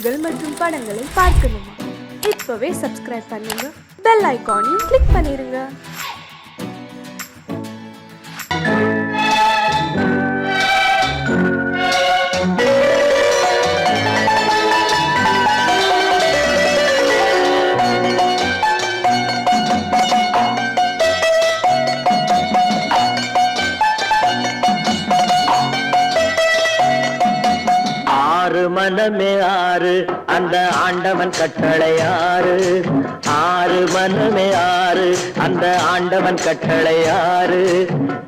செய்திகள் மற்றும் படங்களை பார்க்கணுமா? இப்பவே சப்ஸ்கிரைப் பண்ணுங்க, பெல் ஐகானையும் கிளிக் பண்ணிருங்க. மனமே ஆறு அந்த ஆண்டவன் கட்டளை ஆறு. ஆறு மனமே ஆறு அந்த ஆண்டவன் கட்டளை ஆறு.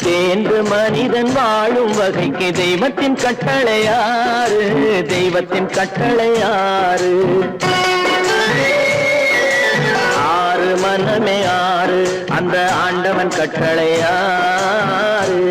தேர்ந்து மனிதன் வாழும் வகைக்கு தெய்வத்தின் கட்டளை ஆறு. தெய்வத்தின் கட்டளை ஆறு. ஆறு மனமே ஆறு அந்த ஆண்டவன் கட்டளை ஆறு.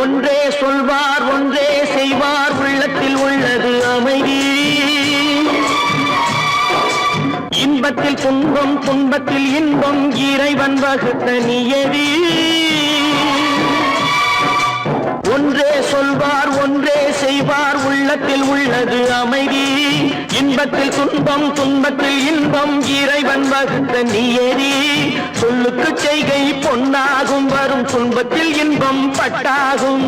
ஒன்றே சொல்வார் ஒன்றே செய்வார், உள்ளத்தில் உள்ளது அமைதி. இன்பத்தில் துன்பம் துன்பத்தில் இன்பம், இறைவன் வகுத்த நியதி. ஒன்றே சொல்வார் ஒன்றே செய்வார், உள்ளத்தில் உள்ளது அமைதி. இன்பத்தில் துன்பம் துன்பத்தில் இன்பம், இறைவன் வகுத்த நியதி. சொல்லுக்கு செய்கை பொன்னாகும், வரும் துன்பத்தில் இன்பம் பட்டாகும்.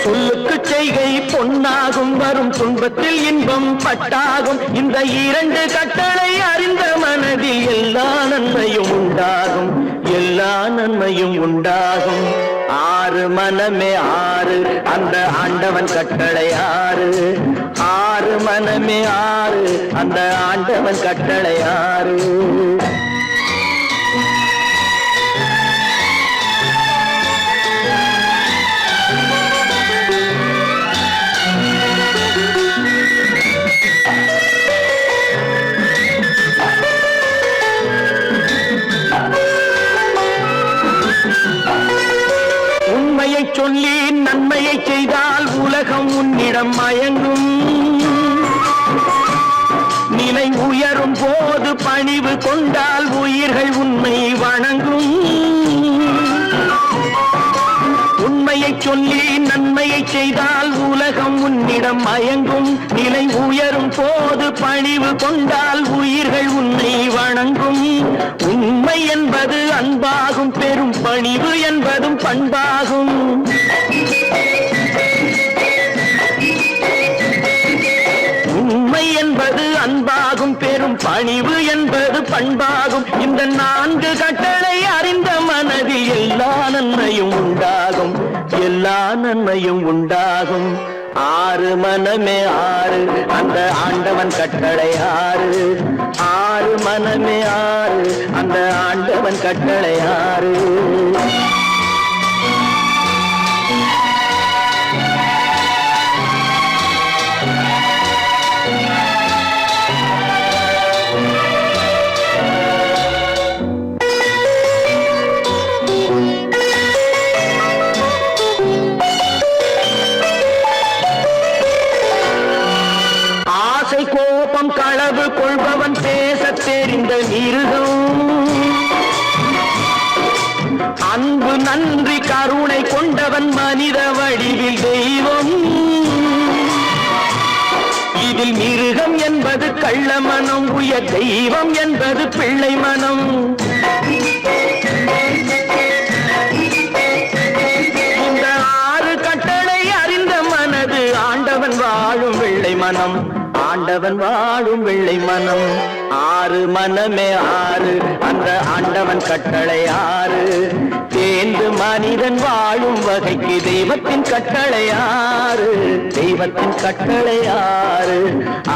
சொல்லுக்கு செய்கை பொன்னாகும், வரும் துன்பத்தில் இன்பம் பட்டாகும். இந்த இரண்டு கட்டளை அறிந்த மனதில் எல்லா நன்மையும் உண்டாகும். எல்லா நன்மையும் உண்டாகும். ஆறு மனமே ஆறு அந்த ஆண்டவன் கட்டளை ஆறு. ஆறு மனமே ஆறு அந்த ஆண்டவன் கட்டளை ஆறு. உண்மையை சொல்லி நன்மையை செய்தால் உலகம் உன்னிடம் மயங்கும். நிலை உயரும் போது பணிவு கொண்டால் உயிர்கள் உன்னை வணங்கும். உண்மையை சொல்லி நன்மையை செய்தால் உலகம் உன்னிடம் மயங்கும். நிலை உயரும் போது பணிவு கொண்டால் உயிர்கள் உன்னை வணங்கும். உண்மை என்பது அன்பாகும், பெரும் பணிவு என்பதும் பண்பாகும். உண்மை என்பது அன்பாகும், பெரும் பணிவு என்பது பண்பாகும். இந்த நான்கு கட்டளை அறிந்த மனதில் எல்லா நன்மையும் உண்டாகும். எல்லா நன்மையும் உண்டாகும். ஆறு மனமே ஆறு அந்த ஆண்டவன் கட்டளை ஆறு. ஆறு மனமே ஆறு அந்த ஆண்டவன் கட்டளை ஆறு. கோபம் களவு கொள்பவன் பேச தெரிந்த மிருகம். அன்பு நன்றி கருணை கொண்டவன் மனித வடிவில் தெய்வம். இதில் மிருகம் என்பது கள்ள மனம், உயர் தெய்வம் என்பது பிள்ளை மனம். இந்த ஆறு கட்டளை அறிந்த மனது ஆண்டவன் வாழும் வெள்ளை மனம். ஆண்டவன் வாழும் வெள்ளை மனம். ஆறு மனமே ஆறு அந்த ஆண்டவன் கட்டளை ஆறு. தேர்ந்து மனிதன் வாழும் வகைக்கு தெய்வத்தின் கட்டளை ஆறு. தெய்வத்தின் கட்டளை ஆறு.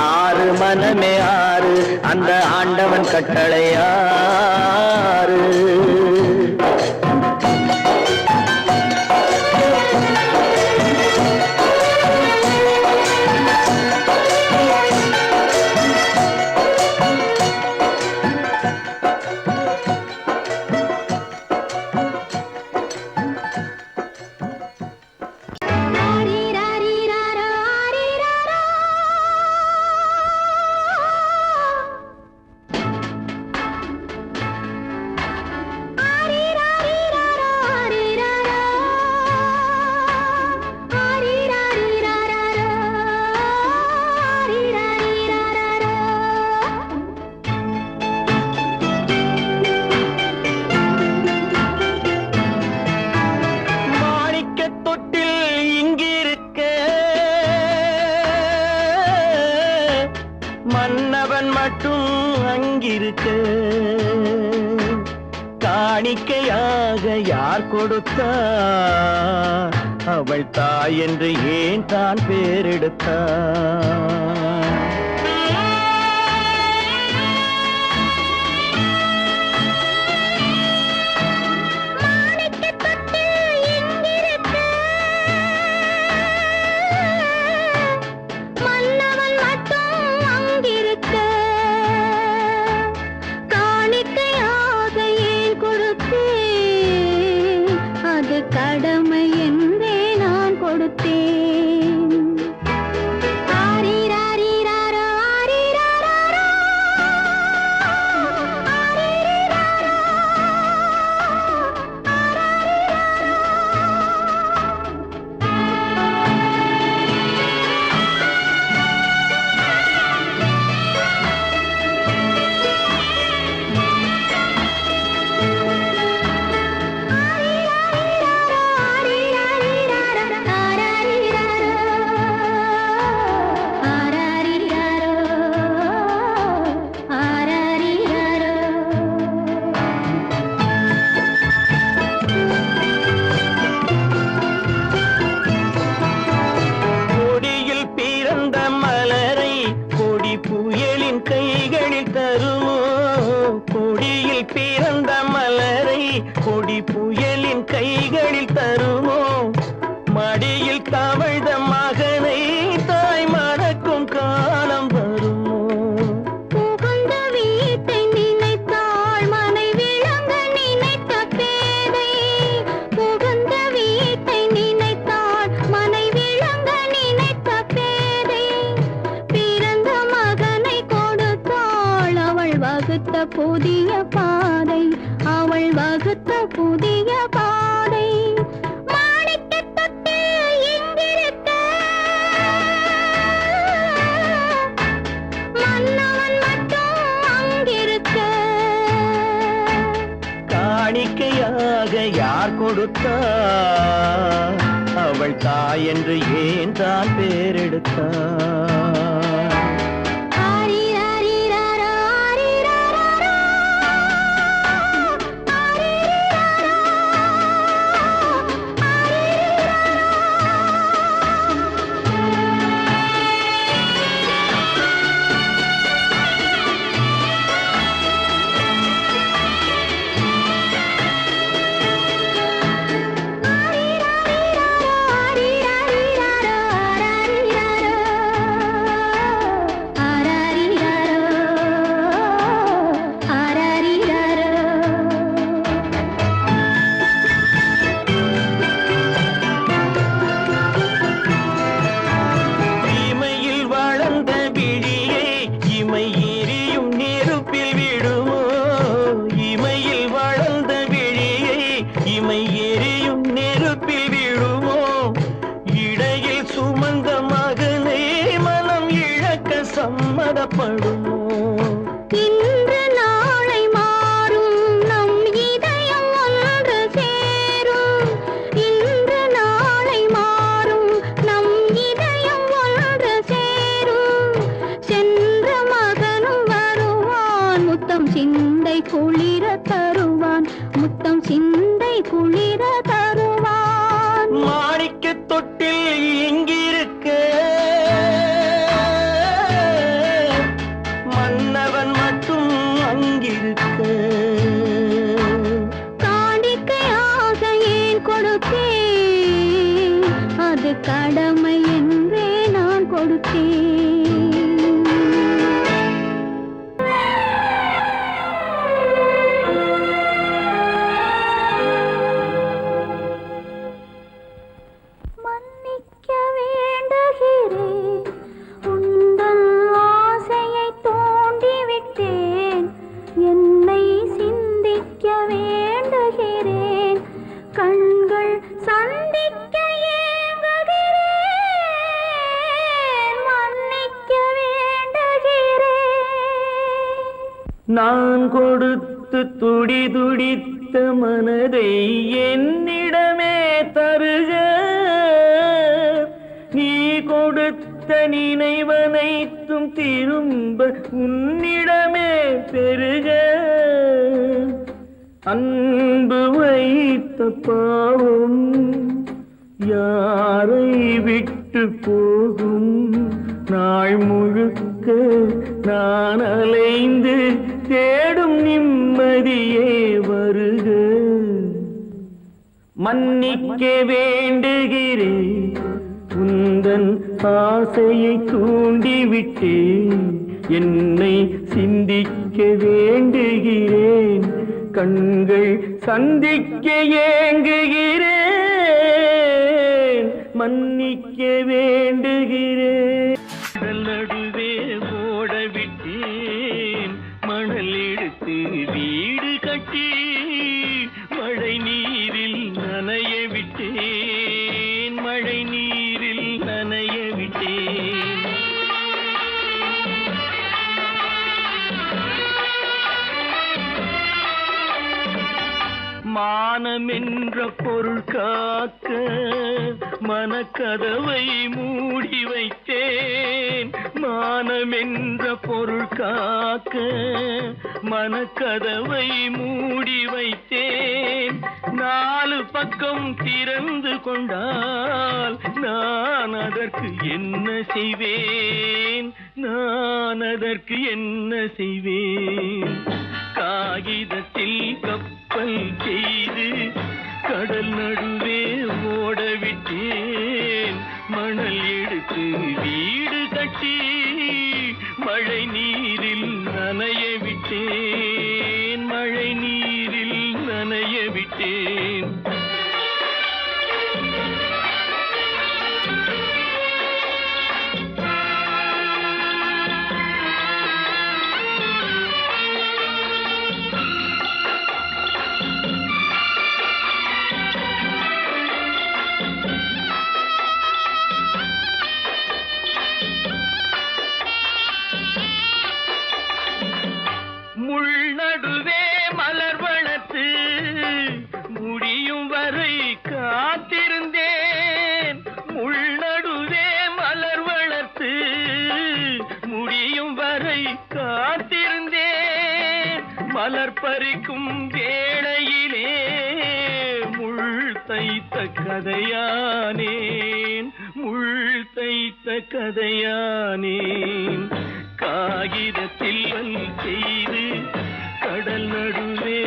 ஆறு மனமே ஆறு அந்த ஆண்டவன் கட்டளை ஆறு. அங்கிருக்க காணிக்கையாக யார் கொடுத்தார் அவள் தாய் என்று ஏன் தான் பேரெடுத்தார் கடமை என்றே நான் கொடுத்தேன். ஆரிராரிராரோ, ஆரிராராரோ, ஆரிராரோ, கொடியில் பிறந்த மலரை கொடி புயலின் கைகளில் தருமோ கொடியில் பிறந்த மலரை கொடி புயலின் கைகளில் தருமோ மடியில் தவழ்ந்த மகனை தாய் மறக்கும் காலம் வருமோ புகுந்த வீட்டை நினைத்தாள் மனை விளங்க நினைத்த பேதை. புகுந்த வீட்டை நினைத்தாள் மனை விளங்க நினைத்த பேதை. பிறந்த மகனை கொடுத்தாள் அவள் வகுத்த புதிய பாதை. அவள் வகுத்த புதிய பாதை. மாணிக்கத் தொட்டில் இங்கிருக்க மன்னவன் மட்டும் அங்கிருக்க. காணிக்கையாக யார் கொடுத்தார் அவள் தாய் என்று ஏன் தான் பேரெடுத்தார் ஆரிராரிராரோ, ஆரிராராரோ, ஆரிராரோ, இமையில் வளர்ந்த விழியை இமை எரியும் நெருப்பில் விடுமோ இமையில் வளர்ந்த விழியை இமை எரியும் நெருப்பில் விடுமோ இடையில் சுமந்த மகனை மனம் இழக்க சம்மதப்படுமோ இன்று நாளை மாறும் நம் இதயம் ஒன்று சேரும். இன்று நாளை மாறும் நம் இதயம் ஒன்று சேரும். சென்ற மகனும் வருவான் முத்தம் சிந்தை குளிர தருவான். முத்தம் சிந்தை குளிர தருவான். மாணிக்கத் தொட்டில் இங்கிருக்க மன்னவன் மட்டும் அங்கிருக்க காணிக்கையாக ஏன் கொடுத்தேன். அது கடமை என்றே நான் கொடுத்தேன். மன்னிக்க வேண்டுகிறேன். உந்தன் ஆசையை தூண்டிவிட்டேன். என்னை சிந்திக்க வேண்டுகிறேன். கண்கள் சந்திக்க ஏங்குகிறேன். மன்னிக்க வேண்டுகிறேன். நான் கொடுத்து துடி துடித்த மனதை என்னிடமே தருக நீ கொடுத்த நினைவனைத்தும் திரும்ப உன்னிடமே பெரு அன்பு வைத்த பாவம் யாரை விட்டு போகும்? நாள் முழுக்க நான் அலைந்து தேடும் நிம்மதியே வருக. மன்னிக்க வேண்டுகிறேன், உந்தன் ஆசையை தூண்டிவிட்டேன். என்னை சிந்திக்க வேண்டுகிறேன், கண்கள் சந்திக்க ஏங்குகிறேன். மன்னிக்க வேண்டுகிறேன். கடல் நடுவே ஓடவிட்டேன், மணல் எடுத்து வீடு கட்டி மழை நீரில் நனைய விட்டேன். மழை நீரில் நனைய விட்டேன். மானம் என்ற பொருள் காக்க மனக்கதவை மூடி வைத்தேன். மானம் என்ற பொருள் காக்க மனக்கதவை மூடி வைத்தேன். 4 பக்கம் திறந்து கொண்டால் நான் அதற்கு என்ன செய்வேன்? நான் அதற்கு என்ன செய்வேன்? காகிதத்தில் கப்பல் செய்து கடல் நடுவே ஓடவிட்டேன். மணல் எடுத்து வீடு கட்டி மழை நீரில் நனைய விட்டேன். மழை நீரில் நனைய விட்டேன். முள்நடுவே மலர் வளர்த்து முடியும் வரை காத்திருந்தேன். முள்நடுவே மலர் வளர்த்து முடியும் வரை காத்திருந்தேன். மலர் பறிக்கும் வேளையிலே முள் தைத்த கதையானேன். முள் தைத்த கதையானேன். காகிதத்தில் செய்து கடல் நடுவே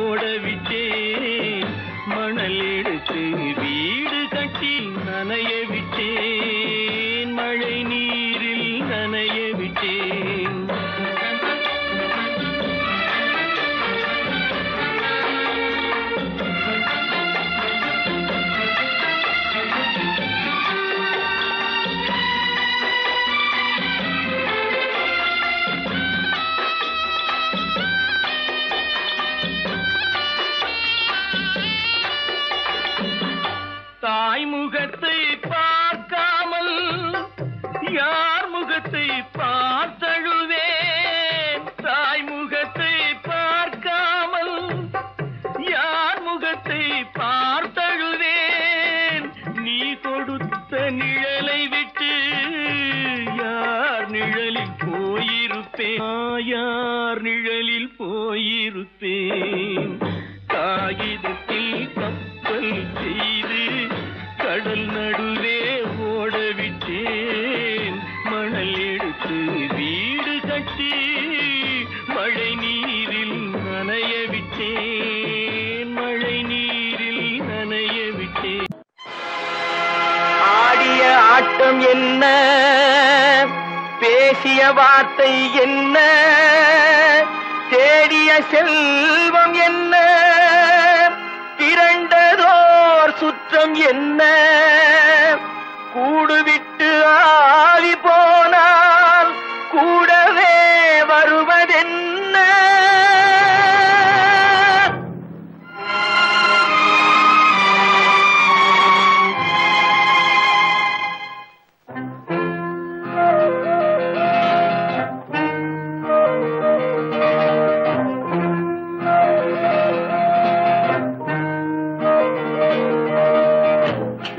ஓடவிட்டேன். மணல் எடுத்து வீடு கட்டி நனைய விட்டேன். மழை நீரில் நனைய விட்டேன். தாய் முகத்தை பார்க்காமல் யார் முகத்தை பார்த்தழுவேன். தாய் முகத்தை பார்க்காமல் யார் முகத்தை பார்த்தழுவேன். நீ கொடுத்த நிழலை விட்டு யார் நிழலில் போயிருப்பேன். யார் நிழலில் போயிருப்பேன். காகிதத்தில் கப்பல் செய்து கடல் நடுவே ஓடவிட்டேன். மணல் எடுத்து வீடு கட்டி மழை நீரில் நனைய விட்டேன். மழை நீரில் நனைய விட்டேன். ஆடிய ஆட்டம் என்ன, பேசிய வார்த்தை என்ன, தேடிய செல்வம் என்ன, திரண்டதோர் சுற்றம் என்ன, கூடுவிட்டு ஆவி போனால் கூடவே வருவதென்ன.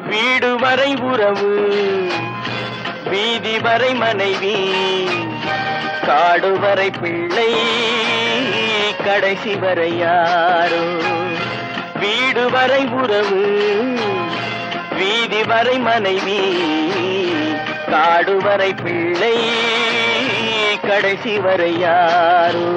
வீடு வரை உறவு, வீதி வரை மனைவி, காடு வரை பிள்ளை, கடைசி வரை யாரோ வீடு வரை உறவு வீதி வரை மனைவி காடு வரை பிள்ளை கடைசி வரை யாரோ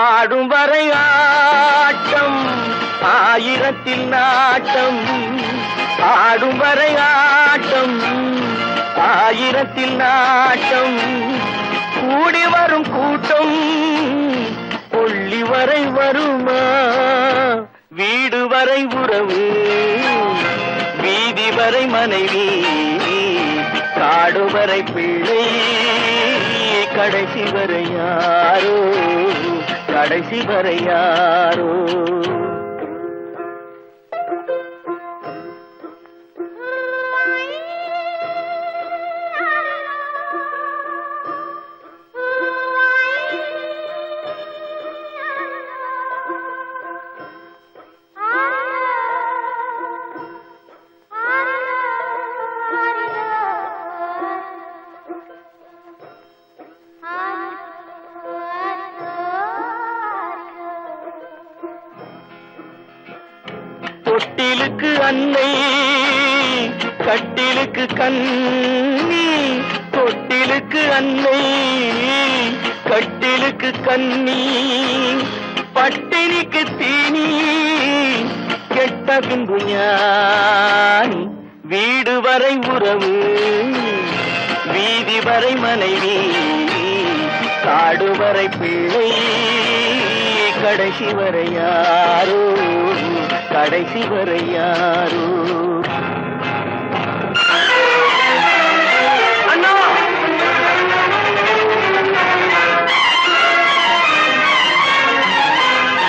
ஆடும் வரை ஆட்டம் ஆயிரத்தில் நாட்டம் ஆடும் வரை ஆட்டம் ஆயிரத்தில் நாட்டம் கூடி வரும் கூட்டம் கொள்ளி வரை வருமா வீடு வரை உறவு வீதி வரை மனைவி காடு வரை பிள்ளை கடைசி வரை யாரோ கடைசி வரை யாரோ தொட்டிலுக்கு அன்னை கட்டிலுக்கு கண்ணி தொட்டிலுக்கு அன்னை கட்டிலுக்கு கண்ணி பட்டினிக்கு தீனி கெட்ட பின்பு ஞானி வீடு வரை உறவு வீதி வரை மனைவி காடு வரை பிள்ளை கடைசி வரை யாரோ கடைசி வரை யாரோ அண்ணா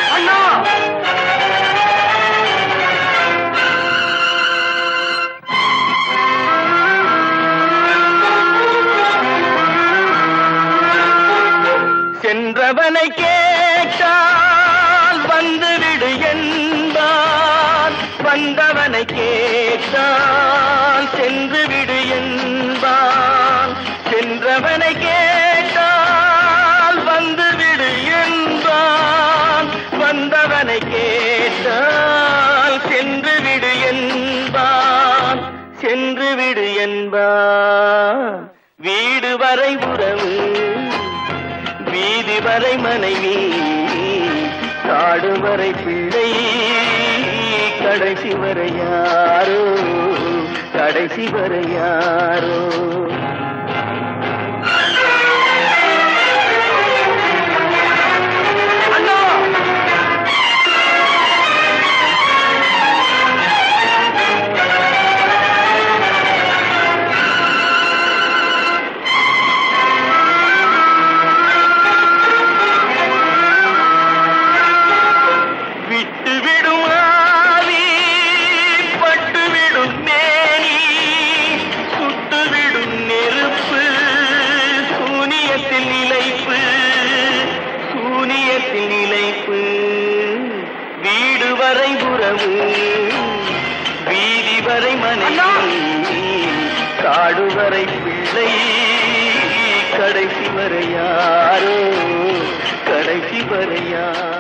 அண்ணா சென்றவனை கேட்டால் வந்துவிடு என்பான் வந்தவனை கேட்டால் சென்று விடு என்பான் சென்றவனை கேட்டால் வந்துவிடு என்பான் வந்தவனை கேட்டால் சென்று விடு என்பான் சென்று விடு என்பான் வீடு வரை உறவு வீதி வரை மனைவி காடு வரை பிள்ளை கடைசி வரை யாரோ கடைசி வரை யாரோ வீடு வரை உறவு வீதி வரை மனைவி காடு வரை பிள்ளை கடைசி வரை யாரோ கடைசி வரை யாரோ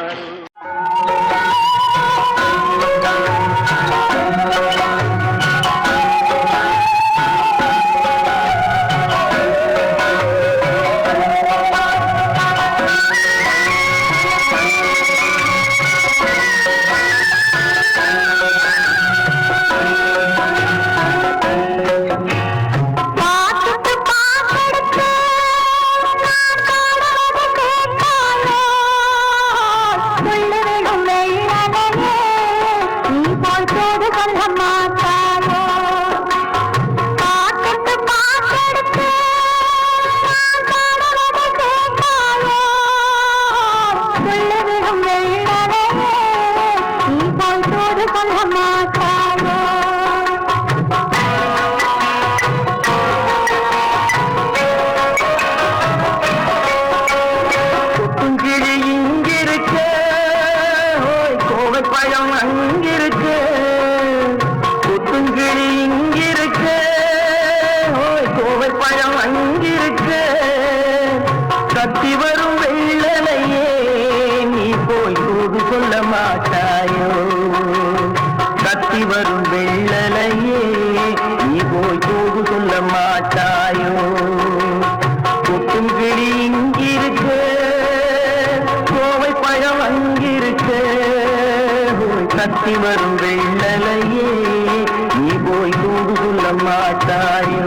சொல்ல மாட்டாயோ?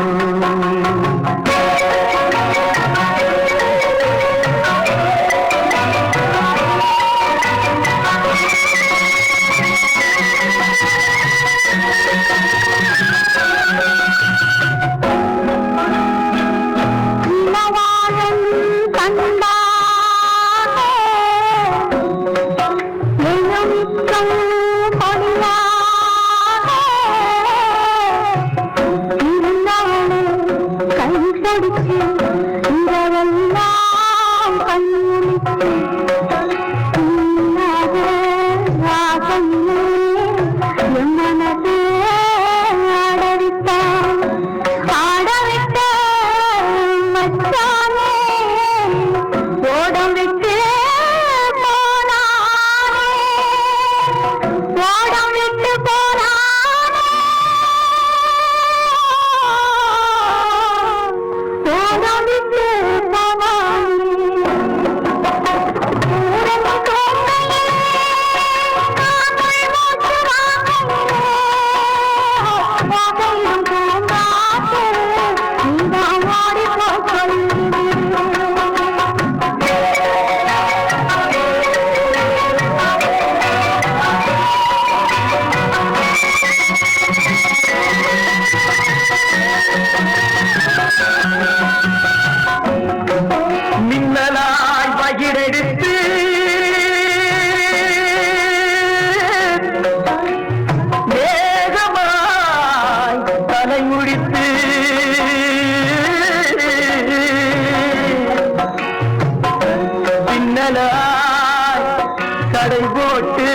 கடை போட்டு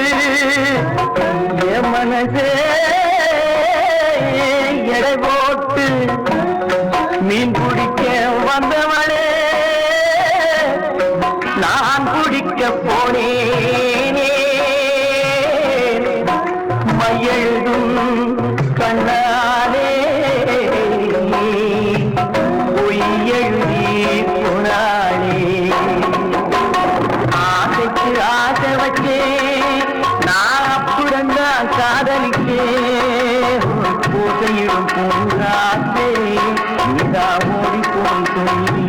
என் மனசே எடை போட்டு மீன் பிடிக்க வந்தவளே நான் பிடிக்க போனேனே மையெழுதும் கண்ணாலே பொய் எழுதி போனாளே ஆசைக்கு ஆசை வச்சே நான் அப்புறந்தான் காதலிக்கே பூசையிடும் பூங்காத்தே நீதா ஓடி போய் சொல்லி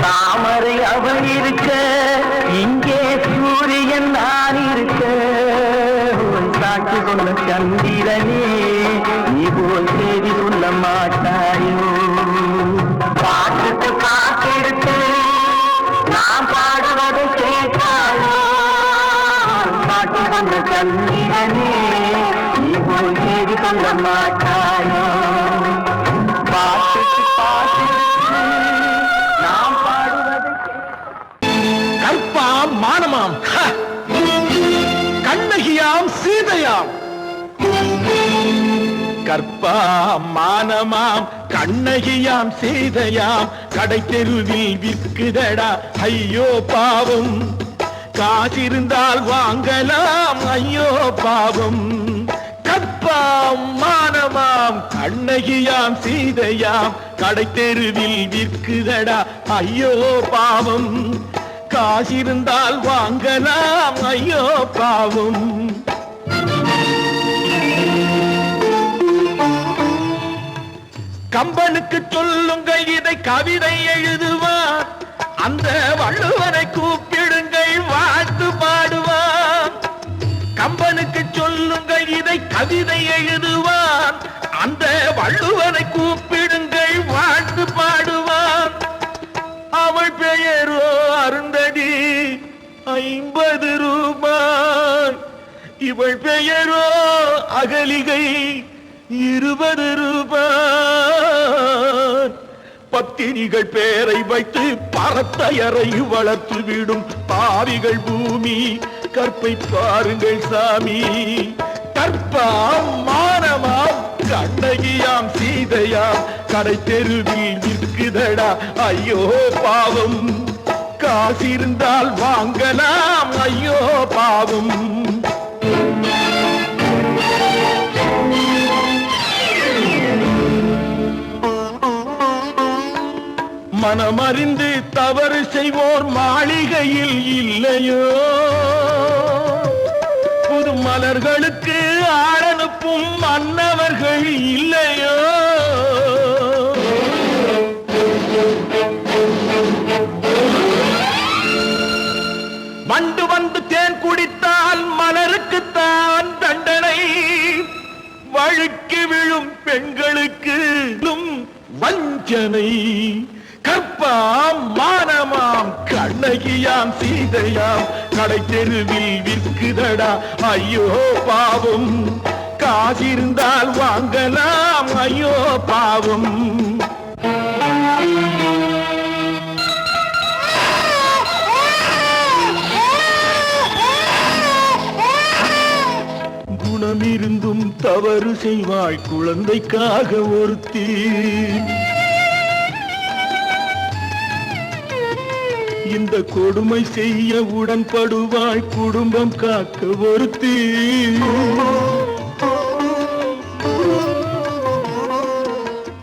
தாமரை அவள் இருக்க இங்கே சூரியன் நான் இருக்க சாட்சி சொன்ன சந்திரனே நீ போல் செய்தி சொல்ல மாட்டாயோ பாட்டுக்கு பாட்டெடுத்து நான் பாடுவதை கேட்டாயோ சாட்சி சொன்ன சந்திரனே நீ போல் செய்தி சொல்ல மாட்டாயோ பாட்டுக்கு பாட்டெடுத்து நாம் பாடுவதை கற்பாம் மானமாம் கண்ணகியாம் சீதையாம் கற்பாம் மானமாம் கண்ணகியாம் சீதையாம் கடை தெருவில் விற்குதடா ஐயோ பாவம் காசிருந்தால் வாங்கலாம் ஐயோ பாவம் கற்பாம் மானமாம் கண்ணகியாம் சீதையாம் கடை தெருவில் விற்குதடா ஐயோ பாவம் காசிருந்தால் வாங்கலாம் ஐயோ பாவம் கம்பனுக்கு சொல்லுங்கள் இதை கவிதை எழுதுவார் அந்த வள்ளுவரை கூப்பிடுங்கள் வாழ்த்து பாடுவார் எத்தனை கவிதை எழுதுவான். அந்த வள்ளுவனை கூப்பிடுங்கள் வாழ்த்து பாடுவான். அவள் பெயரோ அருந்ததி 50 ரூபாய். இவள் பெயரோ அகலிகை 20 ரூபாய். பத்தினிகள் பேரை வைத்து பரத்தையறை வளர்த்து விடும் பாவிகள் பூமி. கற்பை பாருங்கள் சாமி. கற்பாம் மானமாம் கண்ணகியாம் சீதையாம் கடை தெருவில் நிற்குதடா ஐயோ பாவம். காசிருந்தால் வாங்கலாம் ஐயோ பாவம். மனமறிந்து தவறு செய்வோர் மாளிகையில் இல்லையோ. புது மலர்களுக்கு ஆளனுப்பும் மன்னவர்கள் இல்லையோ. வண்டு வந்து தேன் குடித்தால் மலருக்குத்தான் தண்டனை. வழுக்கி விழும் பெண்களுக்கு வஞ்சனை. கற்பாம் மானமாம் கண்ணகியாம் சீதையாம் கடை தெருவில் விற்குதடா ஐயோ பாவம். காசிருந்தால் வாங்கலாம் ஐயோ பாவம். குணமிருந்தும் தவறு செய்வாள் குழந்தைக்காக ஒருத்தி. இந்த கொடுமை செய்ய உடன்படுவாள் குடும்பம் காக்க ஒருத்தி.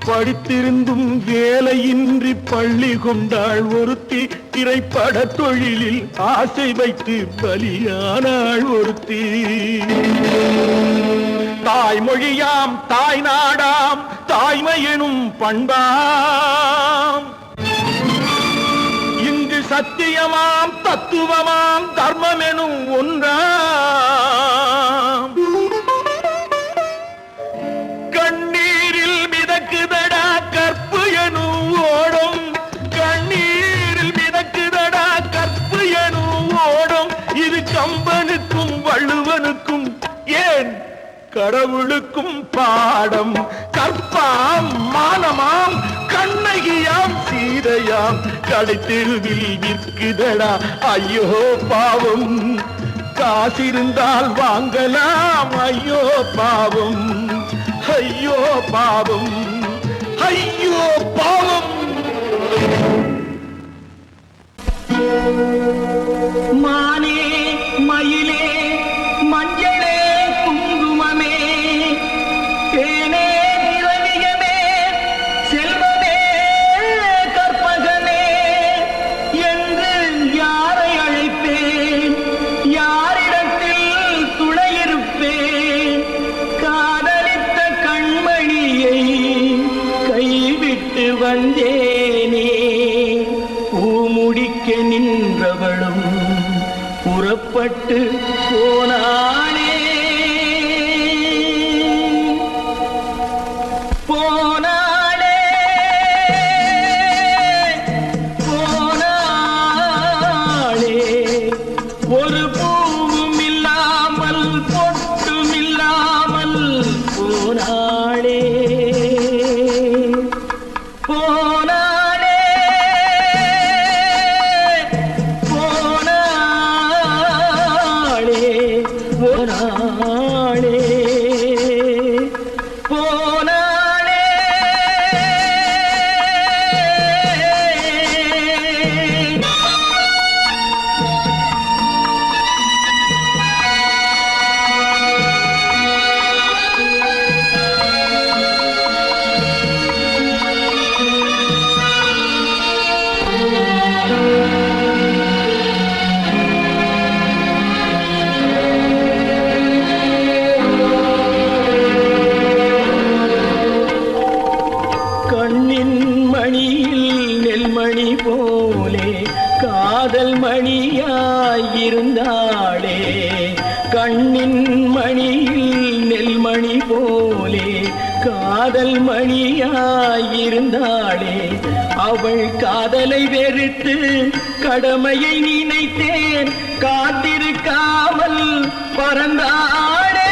படித்திருந்தும் வேலையின்றி பள்ளி கொண்டாள் ஒருத்தி. திரைப்பட தொழிலில் ஆசை வைத்து பலியானாள் ஒருத்தி. தாய்மொழியாம் தாய் நாடாம் தாய்மையெனும் பண்பாம். சத்தியமாம் தத்துவமாம் தர்மம் எனும் ஒன்றாம். கண்ணீரில் மிதக்குதடா கற்பு எனும் ஓடும். கண்ணீரில் மிதக்குதடா கற்பு எனும் ஓடும். இது கம்பனுக்கும் வள்ளுவனுக்கும் ஏன் கடவுளுக்கும் பாடம். கற்பாம் மானமாம் கண்ணகியாம் சீதையாம் கடை தெருவில் விற்குதடா ஐயோ பாவம். காசிருந்தால் வாங்கலாம் ஐயோ பாவம். ஐயோ பாவம். ஐயோ பாவம். மானே மயிலே மஞ்சளே குங்குமமே தேனே திரவியமே செல்வமே கற்பகமே என்று யாரை அழைப்பேன். யாரிடத்தில் துணையிருப்பேன். காதலித்த கண்மணியை கைவிட்டு வந்தேனே. பூமுடிக்க நின்றவளும் புறப்பட்டு போனானே. போனானே போனானே. ஒரு பூவும் இல்லாமல் பொட்டும் இல்லாமல் போனானே. போனானே போனானே போனானே போனானே. கண்ணின் மணியில் நெல்மணி போலே காதல் மணியாயிருந்தாளே அவள் காதலை வெறுத்து கடமையை நினைத்தேன் காத்திருக்காமல் பறந்தாளே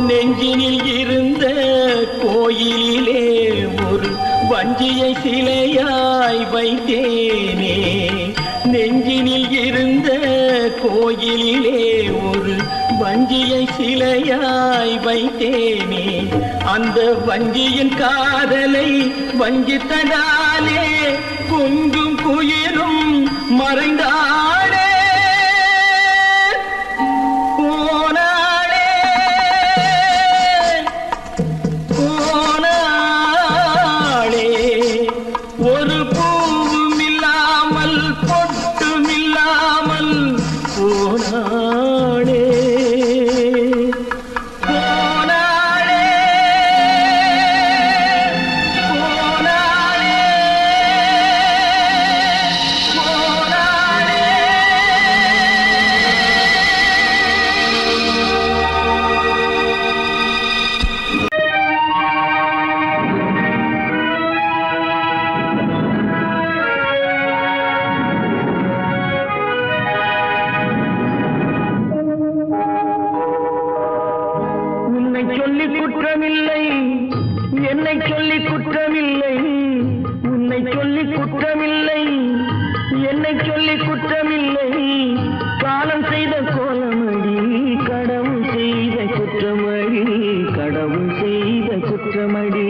நெஞ்சினில் இருந்த கோயிலே ஒரு வஞ்சியை சிலையாய் வைத்தேனே நெஞ்சினில் இருந்த கோயிலே ஒரு வஞ்சியை சிலையாய் வைத்தேனே அந்த வஞ்சியின் காதலை வஞ்சித்ததாலே குஞ்சும் குயிலும் மறைந்தாடே ஒரு பூவும் இல்லாமல் பொட்டும் இல்லாமல் போனாளே போனாளே போனாளே போனாளே. உன்னை சொல்லி குற்றமில்லை என்னை சொல்லி குற்றமில்லை உன்னை சொல்லி குற்றமில்லை என்னை சொல்லி குற்றமில்லை காலம் செய்த கோலமடி கடவுள் செய்த குற்றமடி கடவுள் செய்த குற்றமடி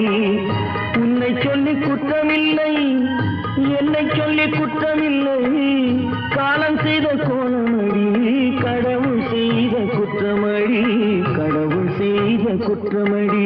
உன்னை சொல்லி குற்றமில்லை என்னை சொல்லி குற்றமில்லை காலம் செய்த கோலமடி கடவுள் செய்த குற்றமடி கடவுள் செய்த குற்றமடி.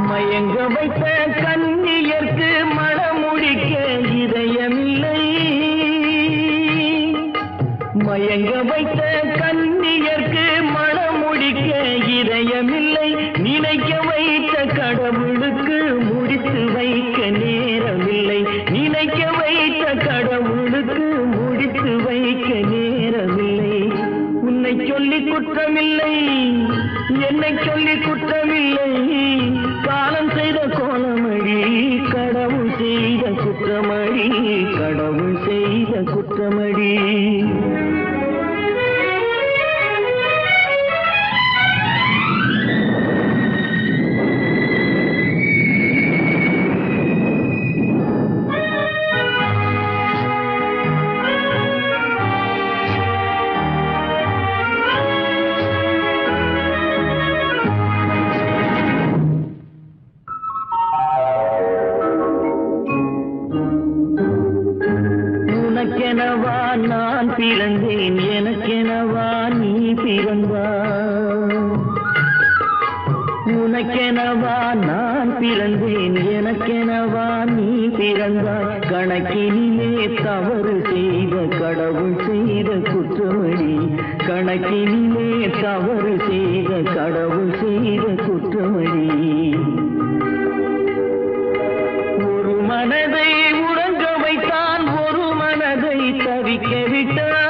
மயங்க வைத்த கண்ணியர்க்கு மனமுடிக்க இதயமில்லை மயங்க வைத்த கண்ணியர்க்கு மனமுடிக்க இதயமில்லை நினைக்க வைத்த கடவுளுக்கு முடித்து வைக்க நேரமில்லை நினைக்க வைத்த கடவுளுக்கு முடித்து வைக்க நேரமில்லை உன்னை சொல்லி குற்றமில்லை என்னை சொல்லி குற்றமில்லை காலம் செய்த கோலமடி கடவுள் செய்த குற்றமடி கடவுள் செய்த குற்றமடி. உனக்கெனவா நான் பிறந்தேன் எனக்கெனவா நீ பிறந்தாய் உனக்கெனவா நான் பிறந்தேன் எனக்கெனவா நீ பிறந்தாய் கணக்கினிலே தவறு செய்த கடவுள் செய்த குற்றமடி கணக்கினிலே தவறு செய்த கடவுள் செய்த குற்றமடி. ஒரு மனதை உறங்க வைத்தான் ஒரு மனதை தவிக்க விட்டான்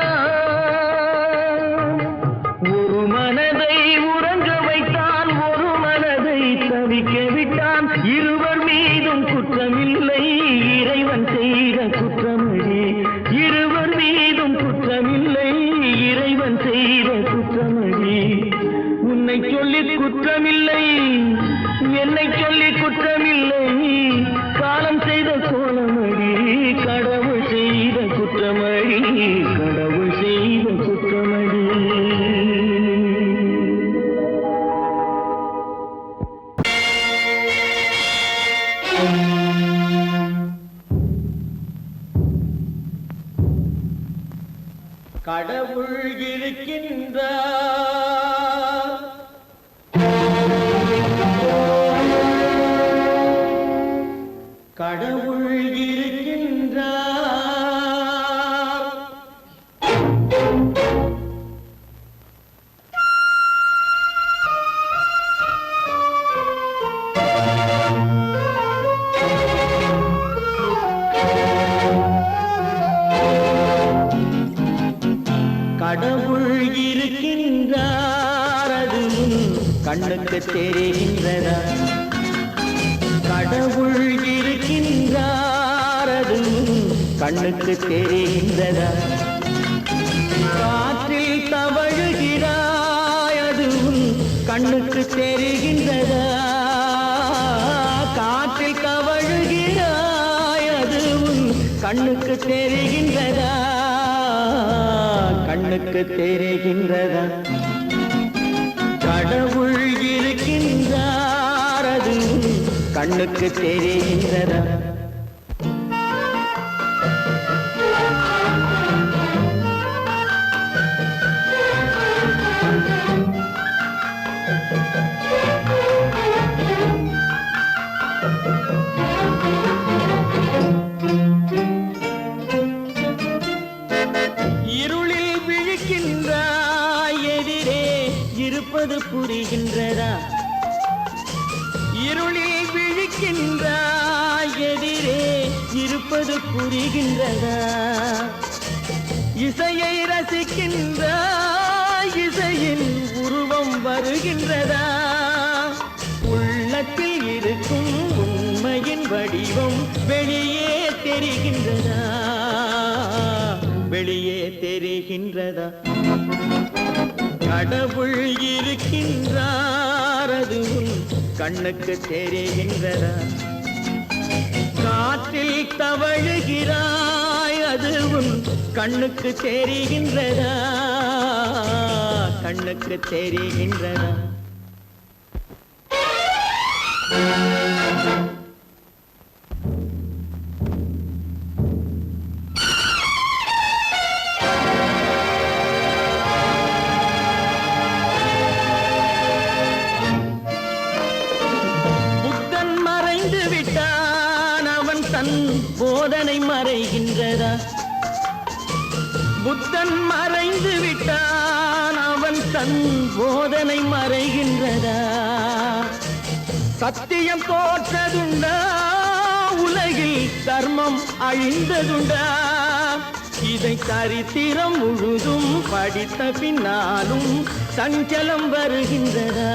ஒரு மனதை உறங்க வைத்தான் ஒரு மனதை தவிக்க விட்டான் இருவர் மீதும் குற்றமில்லை இறைவன் செய்த குற்றமடி இருவர் மீதும் குற்றமில்லை இறைவன் செய்த குற்றமடி உன்னை சொல்லி குற்றமில்லை என்னை சொல்லி குற்றமில்லை காலம் செய்த கோலமடி கடவுள் செய்த குற்றமடி கடவுள் செய்த குற்றமடி. கடவுள் இருக்கின்றார், கடவுள் இருக்கின்றார். கடவுள் இருக்கின்றார், அது கண்ணுக்கு தெரிகின்றதா? கடவுள் இருக்கின்றார், அது கண்ணுக்கு தெரிகின்றதா? காற்றில் தவழுகிறாய், அது கண்ணுக்கு தெரிகின்றதா? காற்றில் தவழுகிறாய், அது கண்ணுக்கு தெரிகின்றதா? கண்ணுக்கு தெரிகின்றதா? கடவுள் இருக்கின்றார், அது கண்ணுக்கு தெரிகின்றதா? இருப்பது புரிகின்றதா? இருளில் விழிக்கின்றாய், எதிரே இருப்பது புரிகின்றதா? இசையை ரசிக்கின்றாய், இசையின் உருவம் வருகின்றதா? உள்ளத்தில் இருக்கும் உண்மையின் வடிவம் வெளியே தெரிகின்றதா? வெளியே தெரிகின்றதா? கடவுள் இருக்கின்றார், அது கண்ணுக்கு தெரிகின்றதா? காற்றில் தவழுகிறாய், அது கண்ணுக்கு தெரிகின்றதா? கண்ணுக்கு தெரிகின்றதா? போதனை மறைகின்றதா? புத்தன் மறைந்து விட்டான், அவன் தன் போதனை மறைகின்றதா? சத்தியம் தோற்றதுண்டா? உலகில் தர்மம் அழிந்ததுண்டா? இதை சரித்திரம் முழுதும் படித்த பின்னாலும் சஞ்சலம் வருகின்றதா?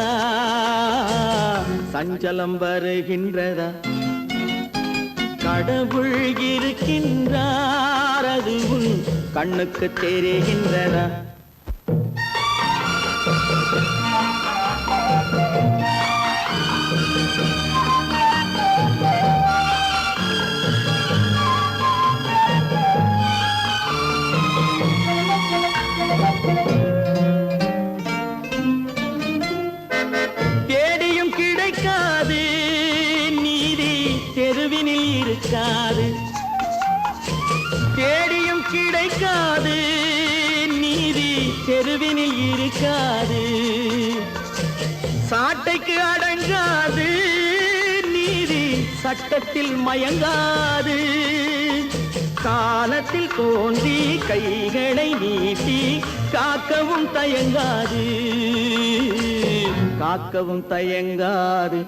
சஞ்சலம் வருகின்றதா? கடவுள் இருக்கின்றார், அது கண்ணுக்கு தெரிகின்றதா? தேடியும் கிடைக்காது நீதி, தெருவினில் இருக்காது. தேடியும் கிடைக்காது நீதி, தெருவினில் இருக்காது. சாட்டைக்கு அடங்காது நீதி, சட்டத்தில் மயங்காது. காலத்தில் தோன்றி கைகளை நீட்டி காக்கவும் தயங்காது, காக்கவும் தயங்காது.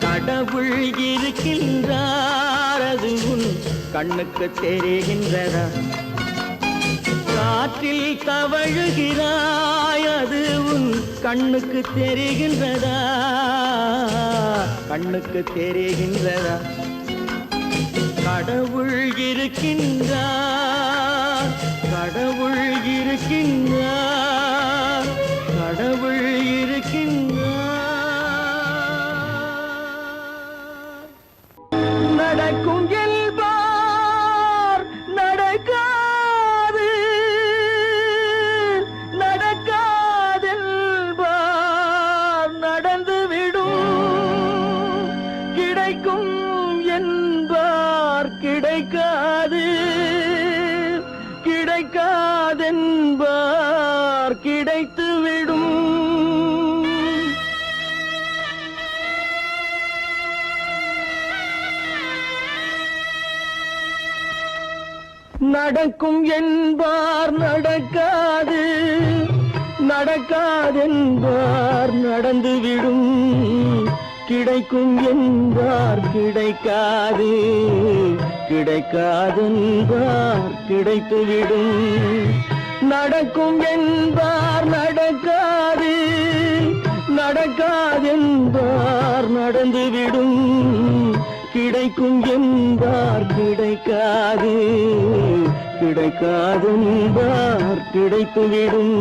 கடவுள் இருக்கின்றார், அது கண்ணுக்கு தெரிகின்றதா? காற்றில் தவழுகிறாய், அது கண்ணுக்கு தெரிகின்றதா? கண்ணுக்கு தெரிகின்றதா? கடவுள் இருக்கின்றார், கடவுள் இருக்கின்றார், கடவுள் இருக்கின்றார். நடக்கும் என்பார் நடக்காது, நடக்காதென்பார் நடந்துவிடும். கிடை நடக்கும் என்பார் நடக்காது, நடக்காதென்பார் நடந்துவிடும், கிடைக்கும் என்பார் கிடைக்காது, கிடைக்காதென்பார் கிடைத்துவிடும். நடக்கும் என்பார் நடக்காது, நடக்காதென்பார் நடந்துவிடும், கிடைக்கும் என்பார் கிடைக்காது, கிடைக்காதென்பார் கிடைத்துவிடும்.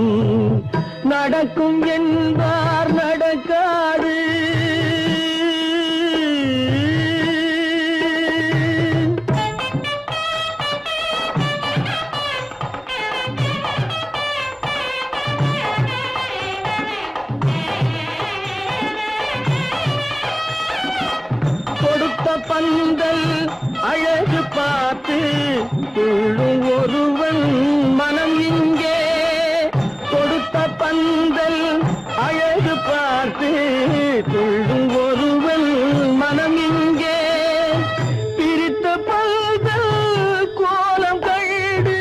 நடக்கும் என்பார் நடக்காது. கொடுத்த பந்தல் அழகு பார்த்து துள்ளும் ஒருவன் மனம் இங்கே, கொடுத்த பந்தல் அழகு பார்த்து துள்ளும் ஒருவன் மனம் இங்கே, பிரித்த பந்தல் கோலம் கண்டு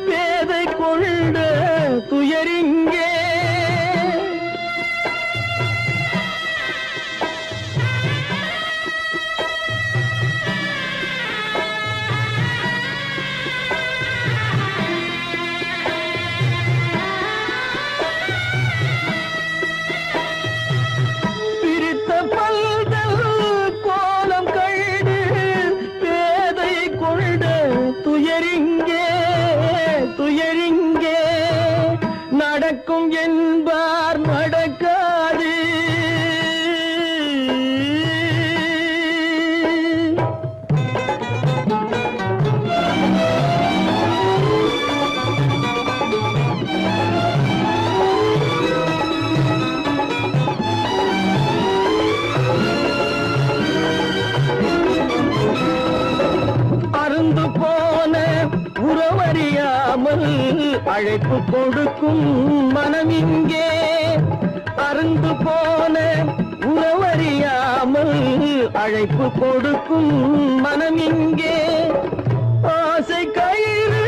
பேதை கொண்ட துயரிங்கே. துயரிங்கே நடக்கும் என்பார் நடக்காது. அருந்து போன உறவறியாமல் அழைப்பு கொடுக்கும் மனம் இங்கே, அருந்து போன உறவறியாமல் அழைப்பு கொடுக்கும் மனம் இங்கே, ஆசை கயிறு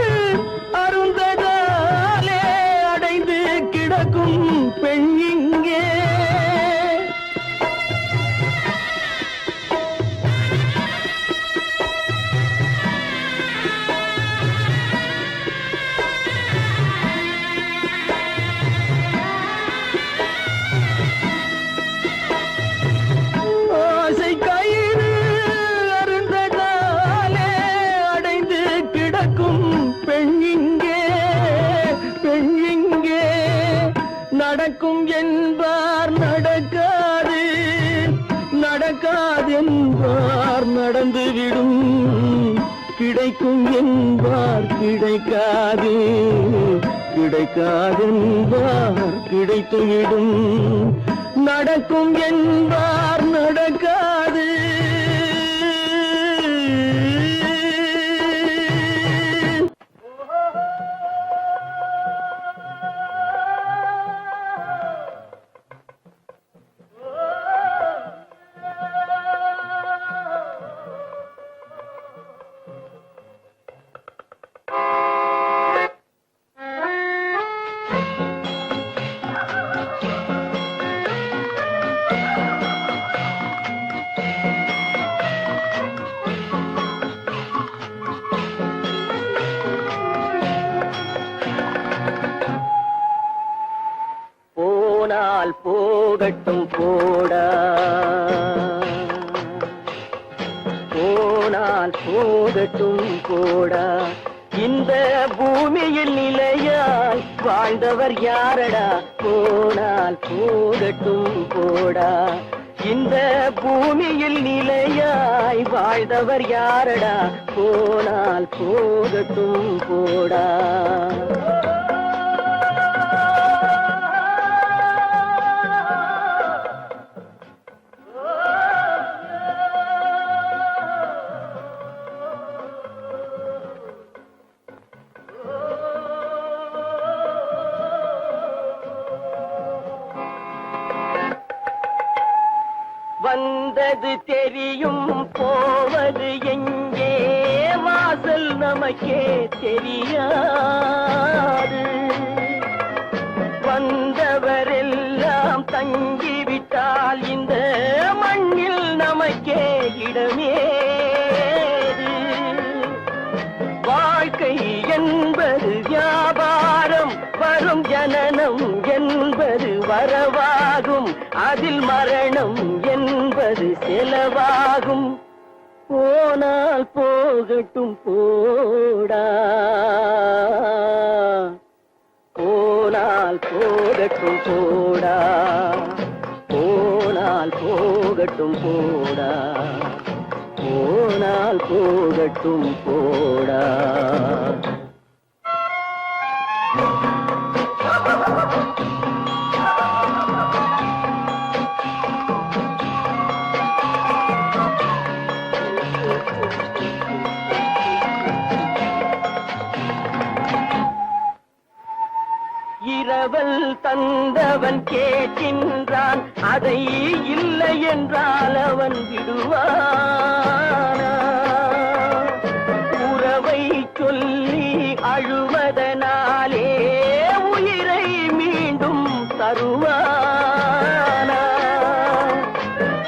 அருந்ததாலே அடைந்து கிடக்கும் பெண் இங்கே. நடக்கும் என்பார் நடக்காது, நடக்காதென்பார் நடந்துவிடும், கிடைக்கும் என்பார் கிடைக்காது, கிடைக்காதென்பார் கிடைத்துவிடும். நடக்கும் என்பார் நடக்காது. போனால் போகட்டும் போடா, போனால் போகட்டும் போடா, இந்த பூமியில் நிலையாய் வாழ்ந்தவர் யாரடா, போனால் போகட்டும் போடா, இந்த பூமியில் நிலையாய் வாழ்ந்தவர் யாரடா, போனால் போகட்டும் போடா. வந்தது தெரியும் போவது எங்கே, வாசல் நமக்கே தெரியாது. வந்தவரெல்லாம் தங்கிவிட்டால் இந்த மண்ணில் நமக்கே இடமேது. வாழ்க்கை என்பது வியாபாரம், வரும் ஜனனம் என்பது வரவாகும், அதில் மரணம் என்பது செலவாகும். போனால் போகட்டும் போடா, போனால் போகட்டும் போடா, போனால் போகட்டும் போடா, போனால் போகட்டும் போடா. இரவல் தந்தவன் கேட்கின்றான், அதை இல்லை என்றால் அவன் விடுவானா? உறவை சொல்லி அழுவதனாலே உயிரை மீண்டும் தருவானா?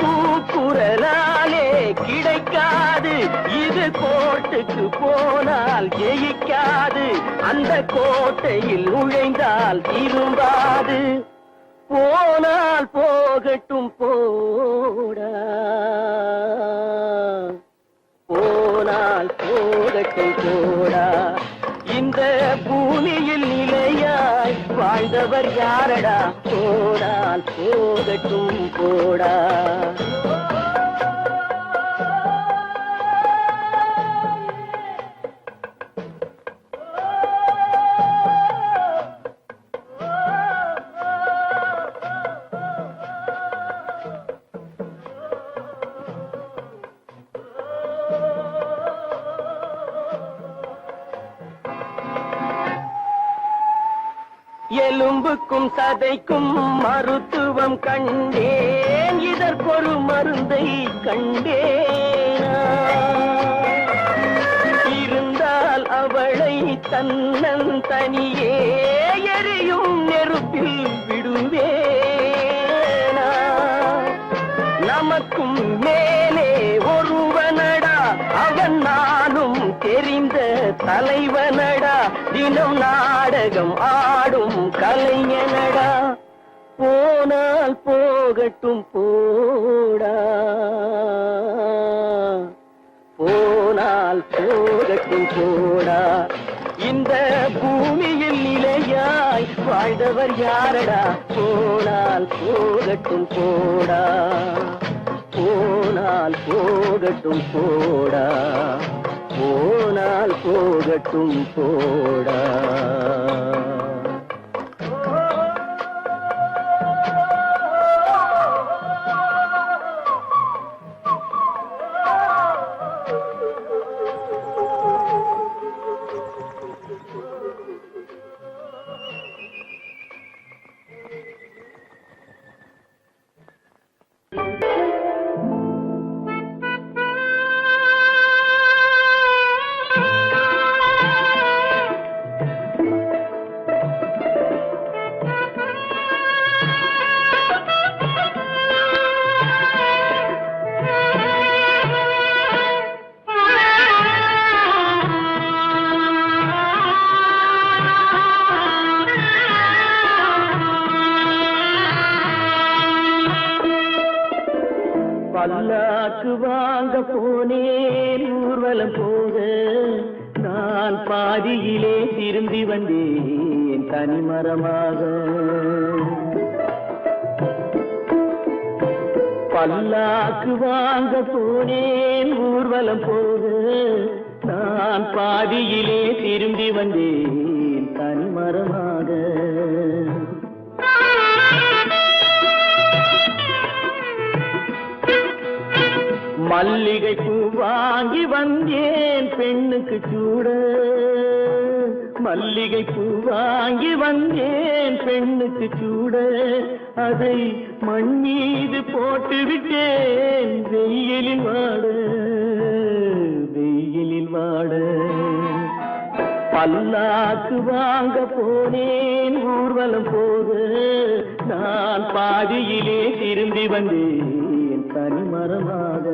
கூக்குரலாலே கிடைக்காது, இது கோர்ட்டுக்கு போனால் ஜெயிக்காது, அந்த கோட்டையில் நுழைந்தால் திரும்பாது. போனால் போகட்டும் போடா, போனால் போகட்டும் போடா. இந்த பூமியில் நிலையாய் வாழ்ந்தவர் யாரடா? போனால் போகட்டும் போடா. எலும்புக்கும் சதைக்கும் மருத்துவம் கண்டேன், இதற்கொரு மருந்தை கண்டேனா? இருந்தால் அவளை தன்னந்தனியே எரியும் நெருப்பில் விடுவேனா? நமக்கும் மேலே ஒருவனடா, அவன் நானும் தெரிந்த தலைவனடா, தினம் நாடகம் ஆடும் கலைஞனடா. போனால் போகட்டும் போடா, போனால் போகட்டும் போடா. இந்த பூமியில் நிலையாய் வாழ்ந்தவர் யாரடா? போனால் போகட்டும் போடா, போனால் போகட்டும் போடா, போனால் போகட்டும் போடா. பல்லாக்கு வாங்க போனேன் ஊர்வலம் போக, நான் பாதியிலே திரும்பி வந்தேன் தனிமரமாக. பல்லாக்கு வாங்க போனேன் ஊர்வலம் போக, நான் பாதியிலே திரும்பி வந்தேன் தனிமரமாக. மல்லிகை பூ வாங்கி வந்தேன் பெண்ணுக்கு சூட, மல்லிகை பூ வாங்கி வந்தேன் பெண்ணுக்கு சூட, அதை மண் மீது போட்டு விட்டேன் வெயிலில் வாட, வெயிலில் வாட. பல்லாக்கு வாங்க போனேன் ஊர்வலம் போக நான் பாதியிலே திரும்பி வந்தேன் தனிமரமாக.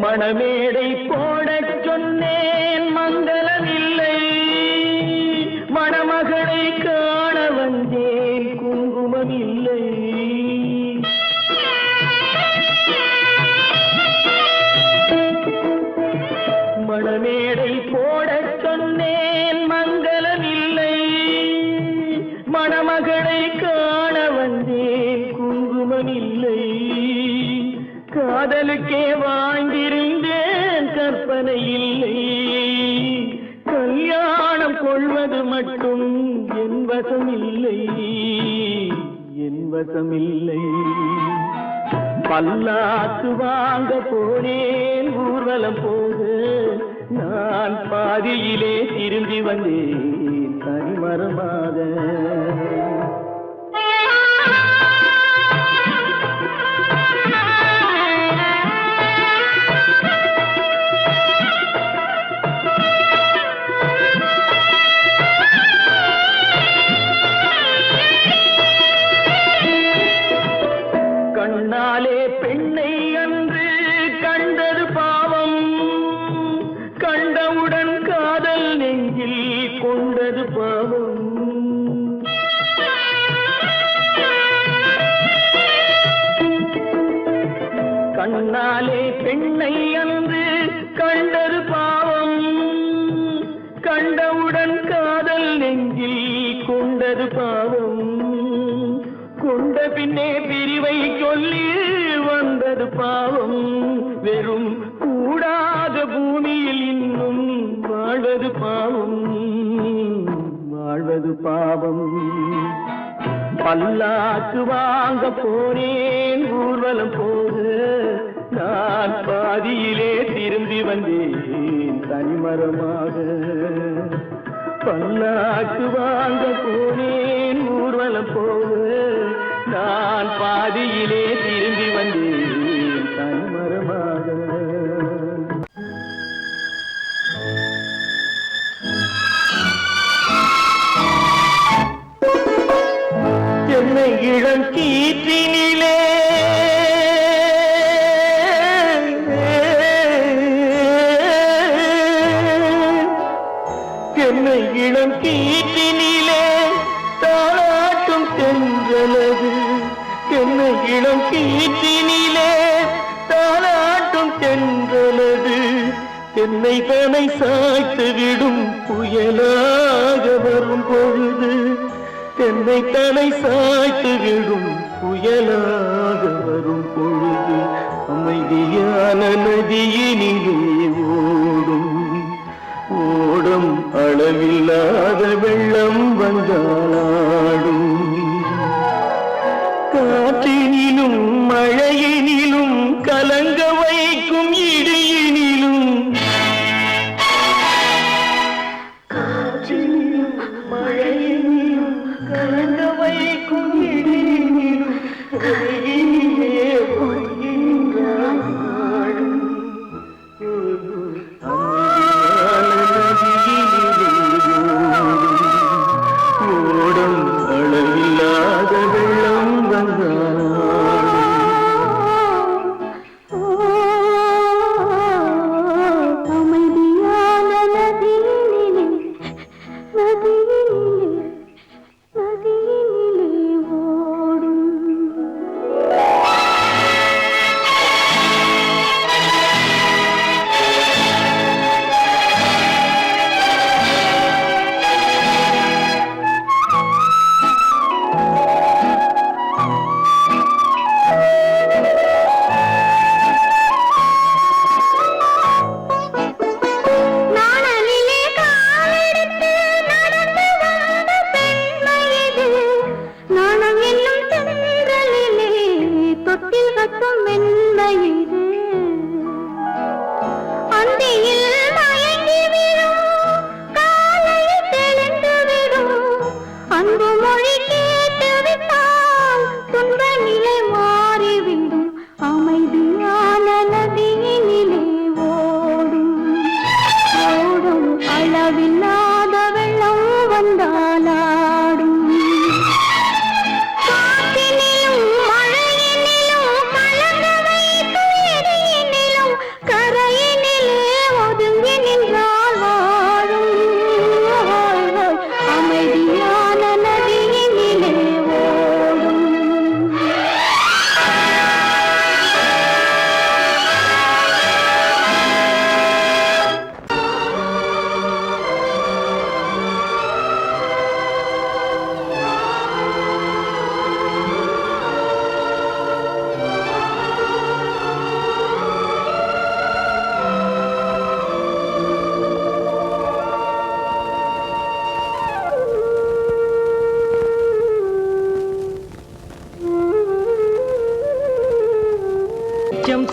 மணமேடை போடச் சொன்னேன் மங்களமில்லை, மணமகளை காண வந்தேன் குங்குமமில்லை. மணமேடை போடச் சொன்னேன் மங்களமில்லை, மணமகளை காண வந்தேன் குங்குமமில்லை. காதலுக்கே வாழ்ந்திருந்தேன் கற்பனை இல்லை, கல்யாணம் கொள்வது மட்டும் என் வசமில்லை, என் வசமில்லை. பல்லாக்கு வாங்க போனேன் ஊர்வலம் போக நான் பாதியிலே திரும்பி வந்தேன் தனிமரமாக. கண்ணாலே பெண்ணை அன்று கண்டது பாவம், கண்டவுடன் காதல் நெஞ்சில் கொண்டது பாவம். கண்ணாலே பெண்ணை அன்று கண்டது பாவம், கண்டவுடன் காதல் நெஞ்சில் கொண்டது பாவம். கொண்ட பின்னே பிரிவை சொல்லி வந்தது பாவம், வெறும் கூடாத பூமியில் இன்னும் வாழ்வது பாவம், வாழ்வது பாவம். பல்லாக்கு வாங்க போனேன் ஊர்வலம் போக நான் பாதியிலே திரும்பி வந்தேன் தனிமரமாக. பல்லாக்கு வாங்க போனேன் ஊர்வலம் போக நான் பாதியிலே திரும்பி வந்தேன் தனிமரமாக. என்னை இளம் கீற்றினிலே என்னை இளம் கீற்றினிலே தாளாட்டும் தென்றலது, என்னை இளம் கீற்றினிலே தாளாட்டும் தென்றலது. என்னை தனை சாய்த்து விடும் புயலாக வரும் பொழுது, என்னை தனை சாய்த்து விடும் புயலாக வரும் பொழுது, அமைதியான நதியினிலே ஓடும் ஓடும் அளவில்லாத வெள்ளம் வந்தாடும். காற்றினிலும் மழையினிலும் கலங்க வைக்கும் இடியினிலும், காற்றினிலும் மழையினிலும் கலங்க வைக்கும் இடியினிலும் அருகினிலே போகின்றான் நாடும். ஓடும் அளவில்லாத வெள்ளம் வந்தாடும். அமைதியான நதியினிலே நதியினிலே நதியினிலே ஓடும்.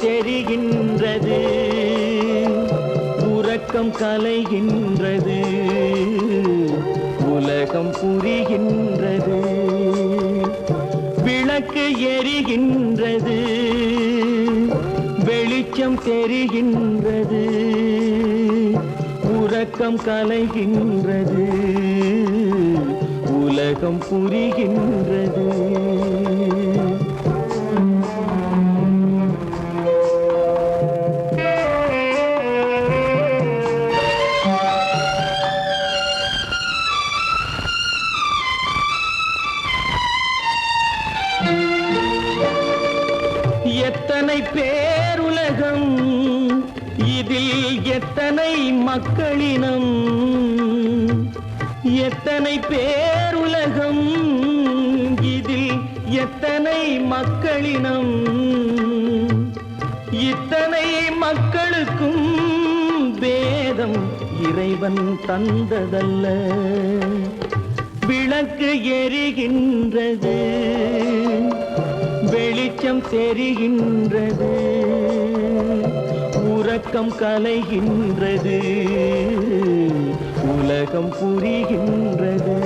தெரிகின்றது, உறக்கம் கலைகின்றது, உலகம் புரிகின்றது. விளக்கு எரிகின்றது, வெளிச்சம் தெரிகின்றது, உறக்கம் கலைகின்றது, உலகம் புரிகின்றது. எத்தனை பேருலகம், இதில் எத்தனை மக்களினம், எத்தனை பேருலகம், இதில் எத்தனை மக்களினம், இத்தனை மக்களுக்கும் வேதம் இறைவன் தந்ததல்ல. விளக்கு எரிகின்றது, வெளிச்சம் தெரிகின்றது, உறக்கம் கலைகின்றது, உலகம் புரிகின்றது.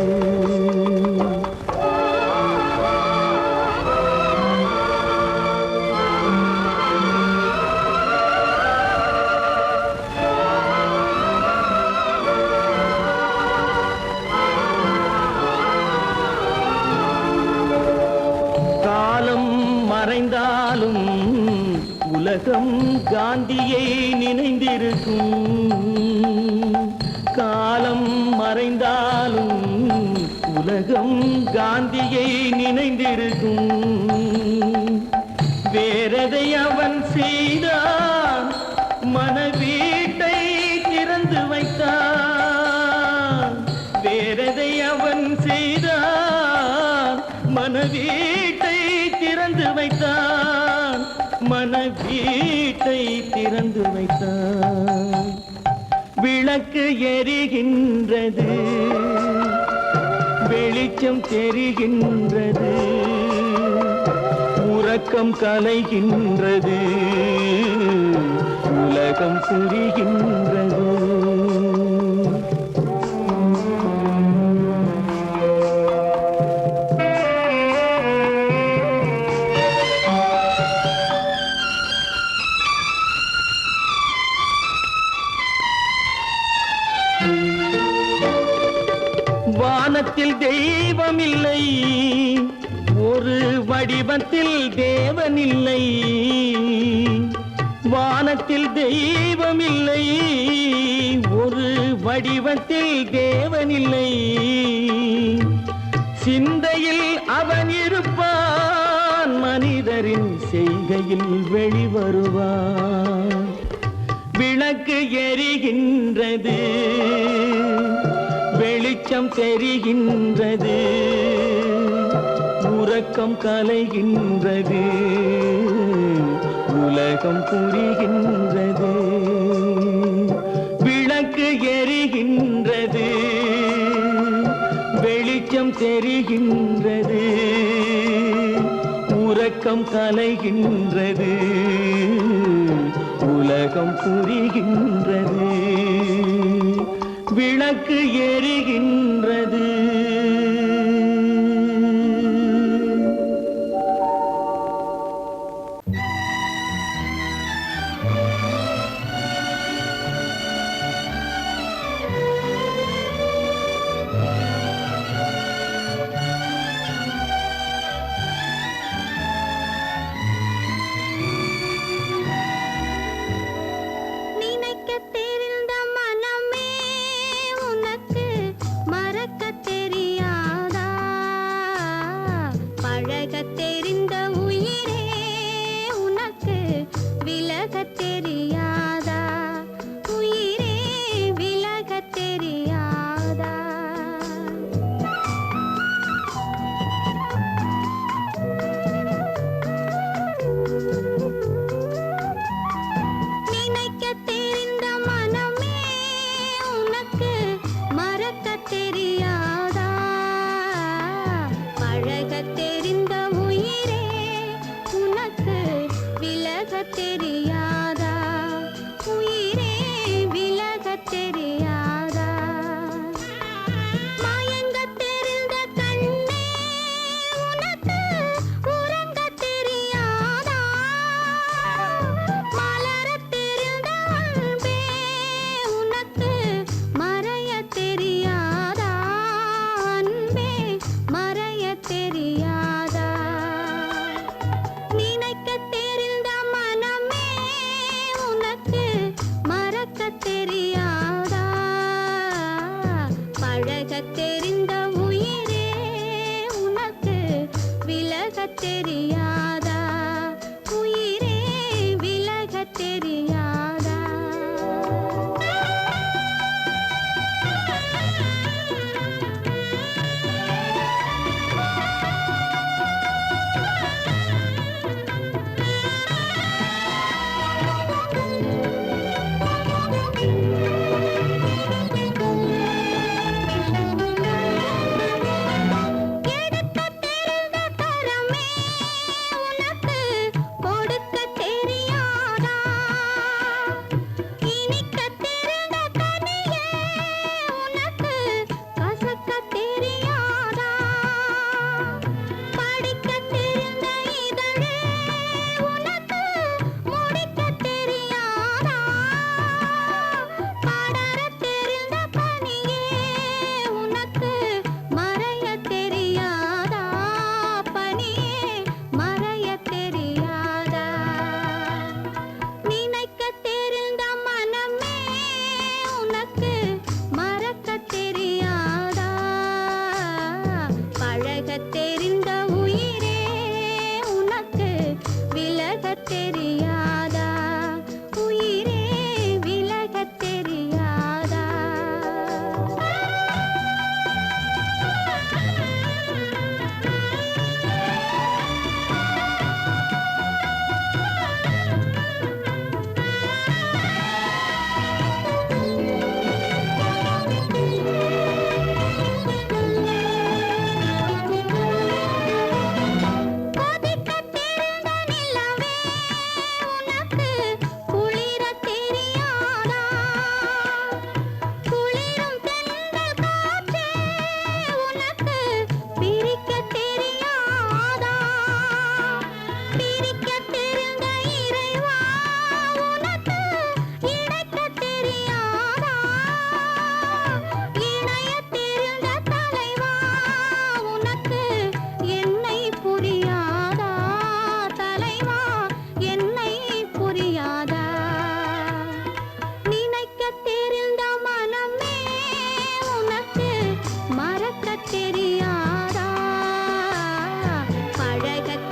காலம் மறைந்தாலும் உலகம் காந்தியை நினைந்திருக்கும். காலம் மறைந்தாலும் உலகம் காந்தியை நினைந்திருக்கும். வேறதை அவன் செய்தான், மனவீட்டை திறந்து வைத்தான். வேறதை அவன் செய்தான், மனவீட்டை திறந்து வைத்தான், மனவீட்டை திறந்து வைத்தான். விளக்கு எரிகின்றது, வெளிச்சம் தெரிகின்றது, உறக்கம் கலைகின்றது, உலகம் புரிகின்றது. வானத்தில் தெய்வம் இல்லை, ஒரு வடிவத்தில் தேவன் இல்லை. வானத்தில் தெய்வம் இல்லை, ஒரு வடிவத்தில் தேவன் இல்லை. சிந்தையில் அவன் இருப்பான், மனிதரின் செய்கையில் வெளிவருவான். விளக்கு எரிகின்றது, வெளிச்சம் தெரிகின்றது, உறக்கம் கலைகின்றது, உலகம் புரிகின்றது. விளக்கு எரிகின்றது, வெளிச்சம் தெரிகின்றது, உறக்கம் கலைகின்றது, உலகம் புரிகின்றது. விளக்கு எரிகின்றது. தெரிந்த தெரியாதா உயிரே விலக தெரியாதா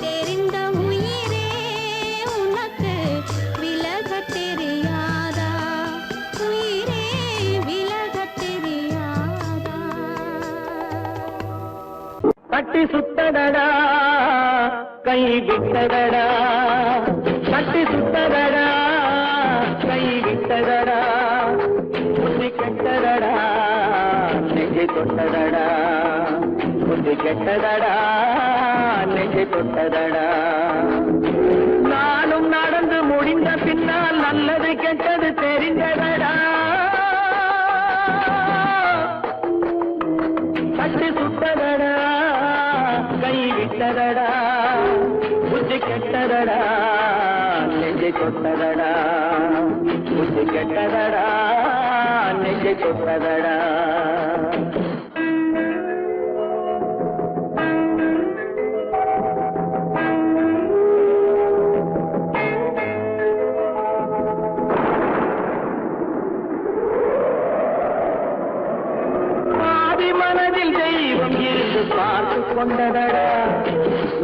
தெரிந்த உயிரே உனக்கு விலக தெரியாதா உயிரே விலக தெரியாதா கட்டி சுத்தடடா கை விட்டதடா கட்டி சுத்தடடா கை விட்டதடா புத்தி கெட்டதடா நெஞ்சை தொட்டதடா புத்தி கெட்டதடா நெஞ்சை தொட்டதடா நானும் நடந்து முடிந்த பின்னால் நல்லது கெட்டது தெரிந்ததடா கட்டி சுத்ததடா கை விட்டதடா புத்தி கெட்டதடா நெஞ்சை தொட்டதடா புத்தி கெட்டதடா நெஞ்சை தொட்டதடா பார்த்து கொண்டதடா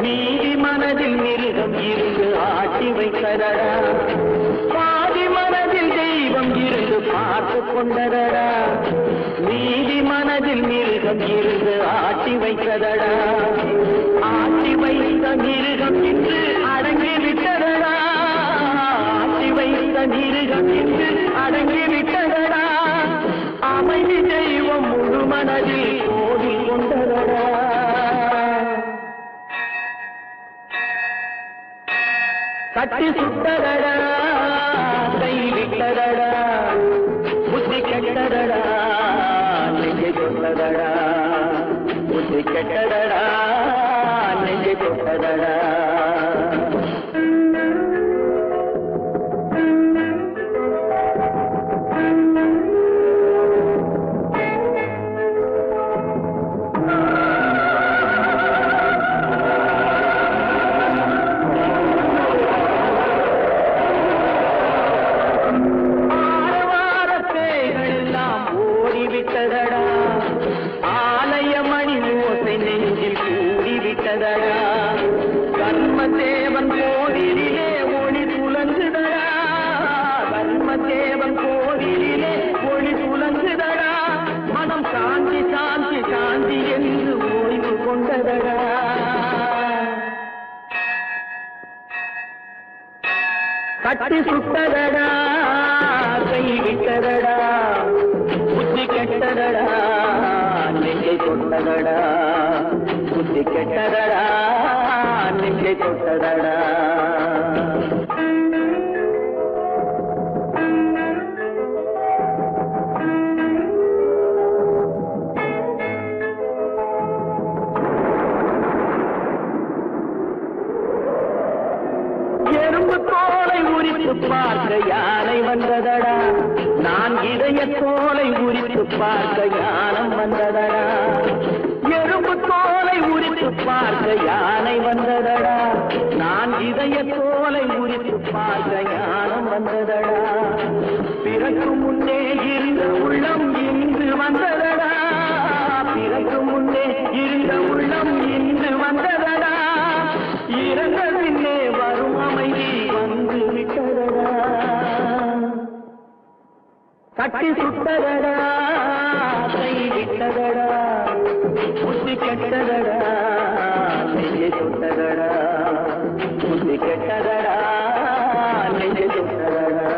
நீதி மனதில் மிருகம் இருந்து ஆட்டி வைத்ததடா பாதி மனதில் தெய்வம் இருந்து பார்த்து கொண்டதடா நீதி மனதில் மிருகம் இருந்து ஆட்டி வைத்ததடா ஆட்டி வைத்த மிருகம் இன்று அடங்கி விட்டதடா ஆட்டி வைத்த மிருகம் இன்று அடங்கி விட்டதடா அமைதி தெய்வம் முழு மனதில் கோடி கொண்டதடா கட்டி சுட்டதடா கை விட்டதடா புத்தி கெட்டதடா நெஞ்சை தொட்டதடா புத்தி கெட்டதடா நெஞ்சை தொட்டதடா ஆலய மணி ஓசை நெஞ்சில் கூடிவிட்டதடா தர்மதேவன் கோவிலிலே ஒளி துலங்குதடா, தர்மதேவன் கோவிலிலே ஒளி துலங்குதடா, மனம் சாந்தி சாந்தி சாந்தி என்று ஓய்வு கொண்டதடா. கட்டி சுட்டதடா, கை விட்டதடா, புத்தி கெட்டதடா, நெஞ்சை தொட்டதடா, புத்தி கெட்டதடா, நெஞ்சை தொட்டதடா. எறும்பு தோலை உரித்து பார்க்க யானை வந்ததடா, நான் இதய தோலை உரித்து பார்க்க யானம் வந்ததடா. எறும்பு தோலை உரித்து பார்க்க யானை வந்ததடா, நான் இதய தோலை உரித்து பார்க்க யானம் வந்ததடா. பிறகு முன்னே இருந்த உள்ளம் இன்று வந்ததடா, பிறகு முன்னே இருந்த உள்ளம் இன்று வந்ததடா. இறந்த பின்னே வரும் அமைதி வந்து விட்டதடா. கட்டி சுட்டதடா, கை விட்டதடா, புத்தி கெட்டதடா, நெஞ்சை சுட்டதடா, புத்தி கெட்டதடா, நெஞ்சை சுட்டதடா.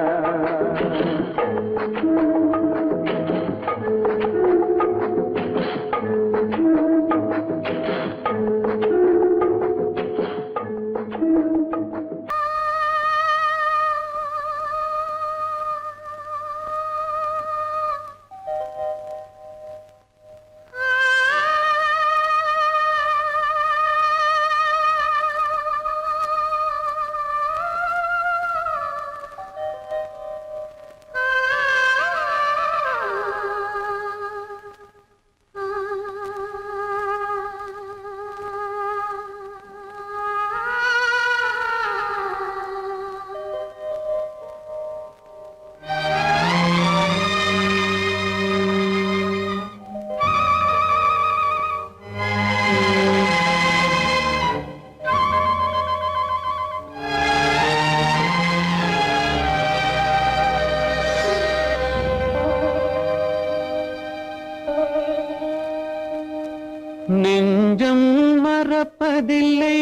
நெஞ்சம் மறப்பதில்லை,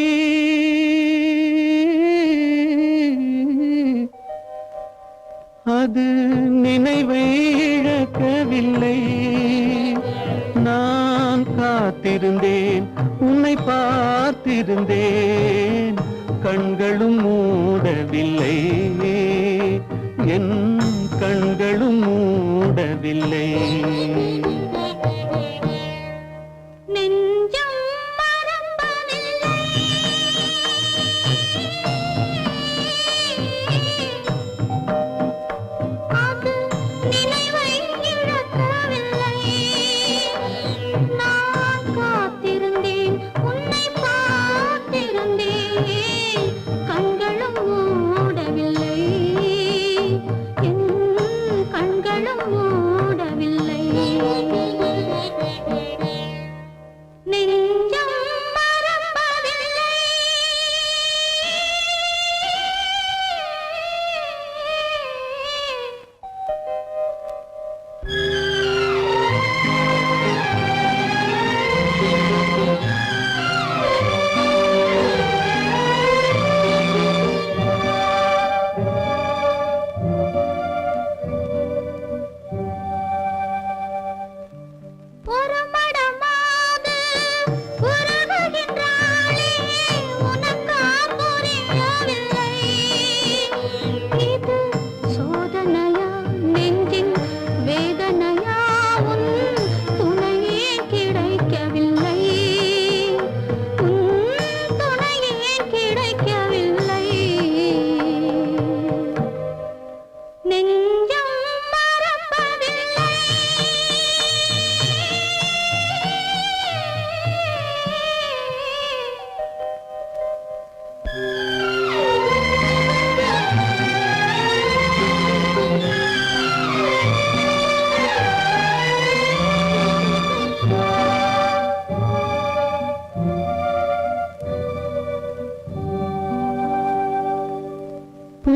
அது நினைவை இழக்கவில்லை. நான் காத்திருந்தேன், உன்னை பார்த்திருந்தேன், கண்களும் மூடவில்லை, என் கண்களும் மூடவில்லை. கண்களும் மூடவில்லை.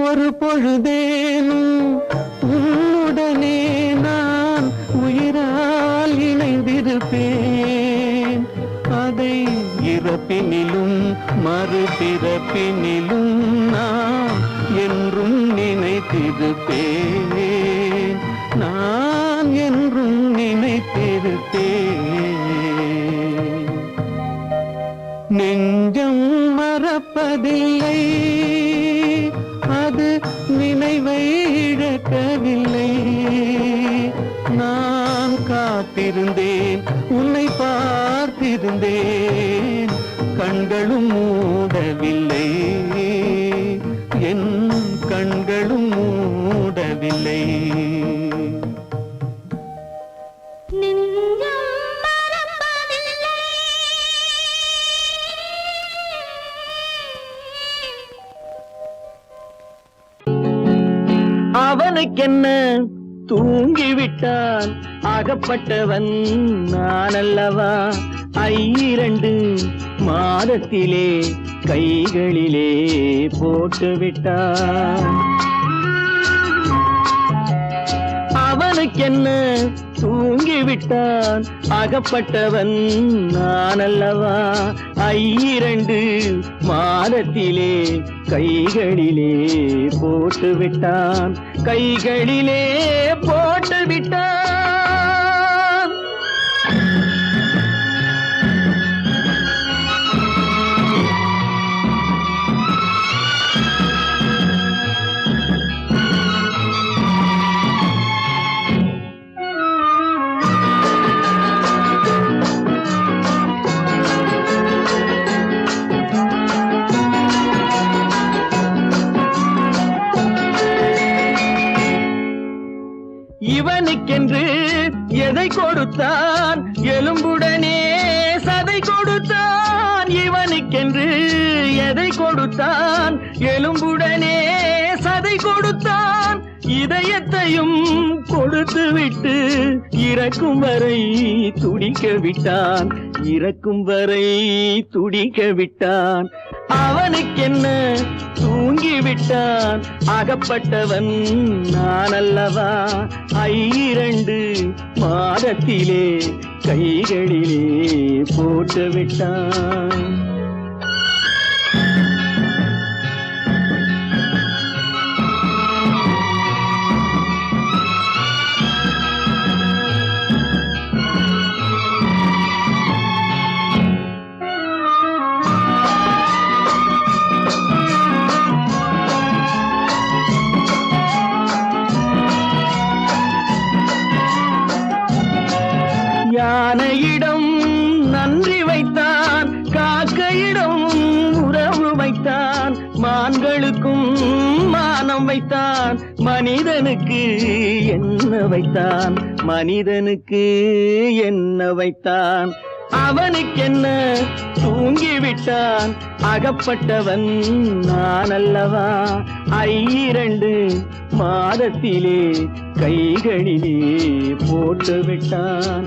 ஒரு பொழுதேனும் உன்னுடனே நான் உயிரால் இணைந்திருப்பேன். அதை இறப்பினிலும் மறுபிறப்பினிலும் நான் என்றும் நினைத்திருப்பேன். நான் என்றும் நினைத்திருப்பேன். நெஞ்சம் மறப்பதில்லை, அது நினைவை இழக்கவில்லை. நான் காத்திருந்தேன், உன்னை பார்த்திருந்தேன், கண்களும் மூடவில்லை, என் கண்களும் மூடவில்லை. அவனுக்கென்ன தூங்கிவிட்டான், அகப்பட்டவன் நான் அல்லவா. 2 மாதத்திலே கைகளிலே போட்டுவிட்டான். அவனுக்கென்ன தூங்கிவிட்டான், அகப்பட்டவன் நான் அல்லவா. 2 மாதத்திலே கைகளிலே போட்டுவிட்டான், கைகளிலே போட்டுவிட்டான். இவனுக்கென்று எதை கொடுத்தான், எலும்புடனே சதை கொடுத்தான். இவனுக்கென்று எதை கொடுத்தான், எலும்புடனே சதை கொடுத்தான். இதயத்தையும் கொடுத்து விட்டு இறக்கும் வரை துடிக்க விட்டான், இறக்கும் வரை துடிக்க விட்டான். அவனுக்கென்ன தூங்கிவிட்டான், அகப்பட்டவன் நான் அல்லவா. 2 மாதத்திலே கைகளிலே போட்டுவிட்டான். யானையிடம் நன்றி வைத்தான், காக்கையிடம் உறவு வைத்தான். மான்களுக்கும் மானம் வைத்தான், மனிதனுக்கு என்ன வைத்தான், மனிதனுக்கு என்ன வைத்தான். அவனுக்கென்ன தூங்கிவிட்டான், அகப்பட்டவன் நான் அல்லவா. 2 மாதத்திலே கைகளிலே போட்டுவிட்டான்,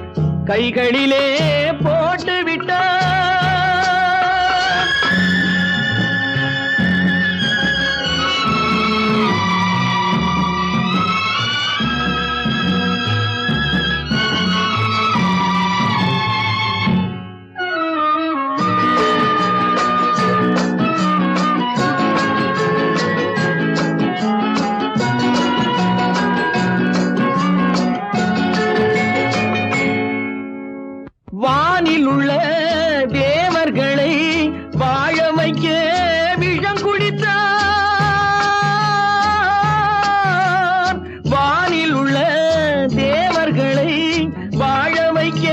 கைகளிலே போட்டுவிட்டான். வானில் உள்ள தேவர்களை வாழ வைக்க விஷம் குடித்தான். வானில் உள்ள தேவர்களை வாழ வைக்க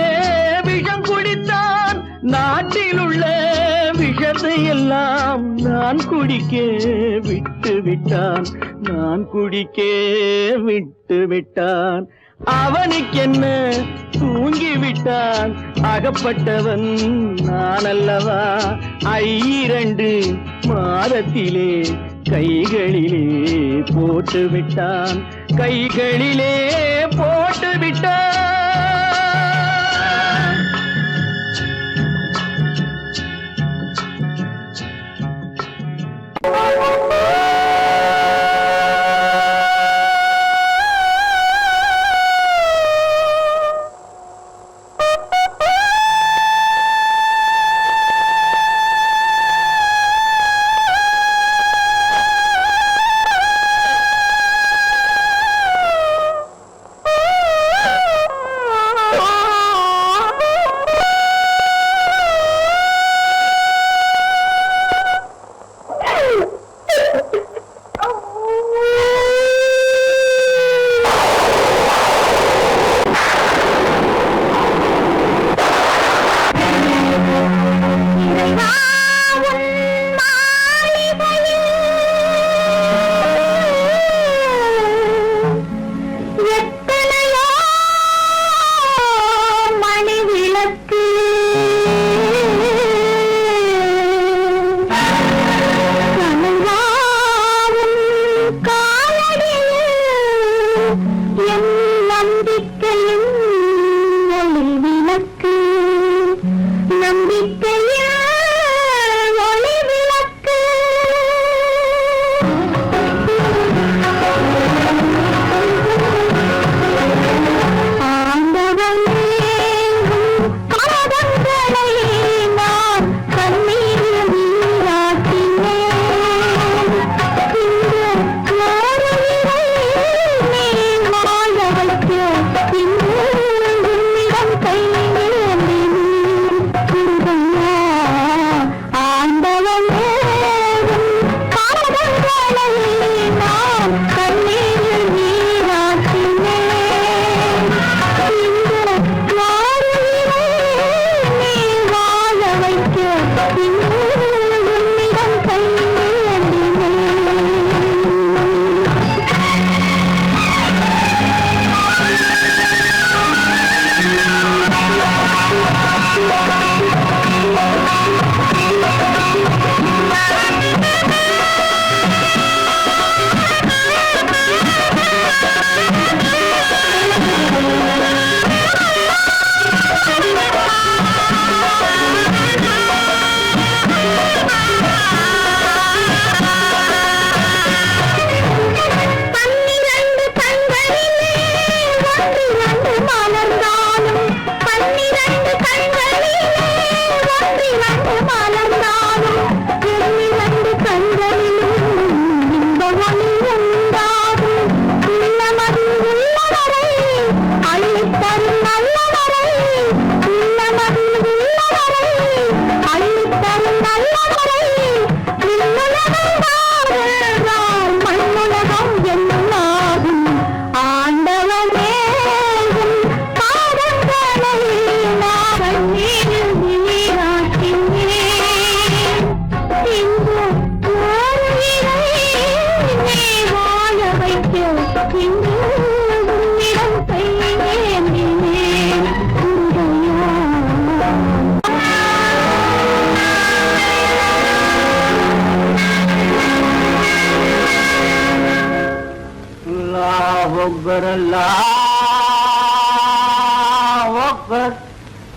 விஷம் குடித்தான். நாட்டில் உள்ள விஷத்தை எல்லாம் நான் குடிக்க விட்டு விட்டான், நான் குடிக்க விட்டு விட்டான். அவனுக்கென்ன தூங்கிவிட்டான், அகப்பட்டவன் நான் அல்லவா. 2 மாதத்திலே கைகளிலே போட்டுவிட்டான், கைகளிலே போட்டுவிட்டான்.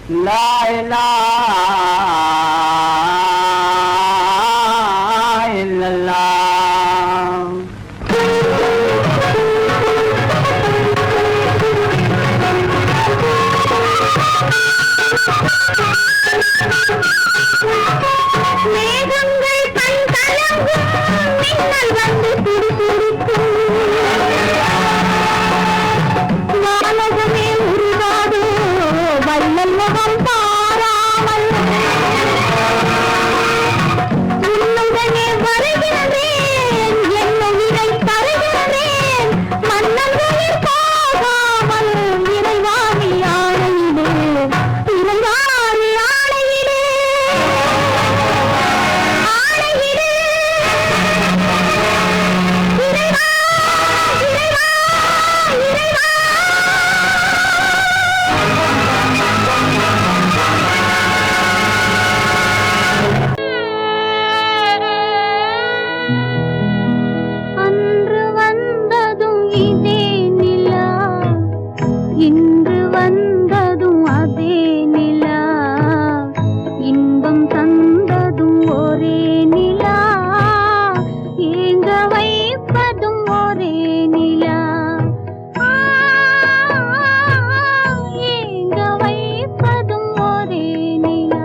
லா இலாஹா இல்லல்லாஹ். மேகங்கள் கண் கலங்கும், மின்னல் வந்து துடிதுடிக்கும். வானகமே உருகாதோ வள்ளல் முகம் பாராமல். உன்னுடனே வருகிறேன், என் உயிரை தருகிறேன். மன்னன் உயிர் போகாமல் இறைவாணி ஆணையிலே, இறைவாணி ஆணையிலே, ஆணையிலே. இறைவா, இறைவா, இறைவா. அன்று வந்ததும் இதே நிலா, இன்று வந்ததும் அதே நிலா. இன்பம் தந்ததும் ஒரே நிலா, ஏங்க வைப்பதும் ஒரே நிலா. ஏங்க வைப்பதும் ஒரே நிலா.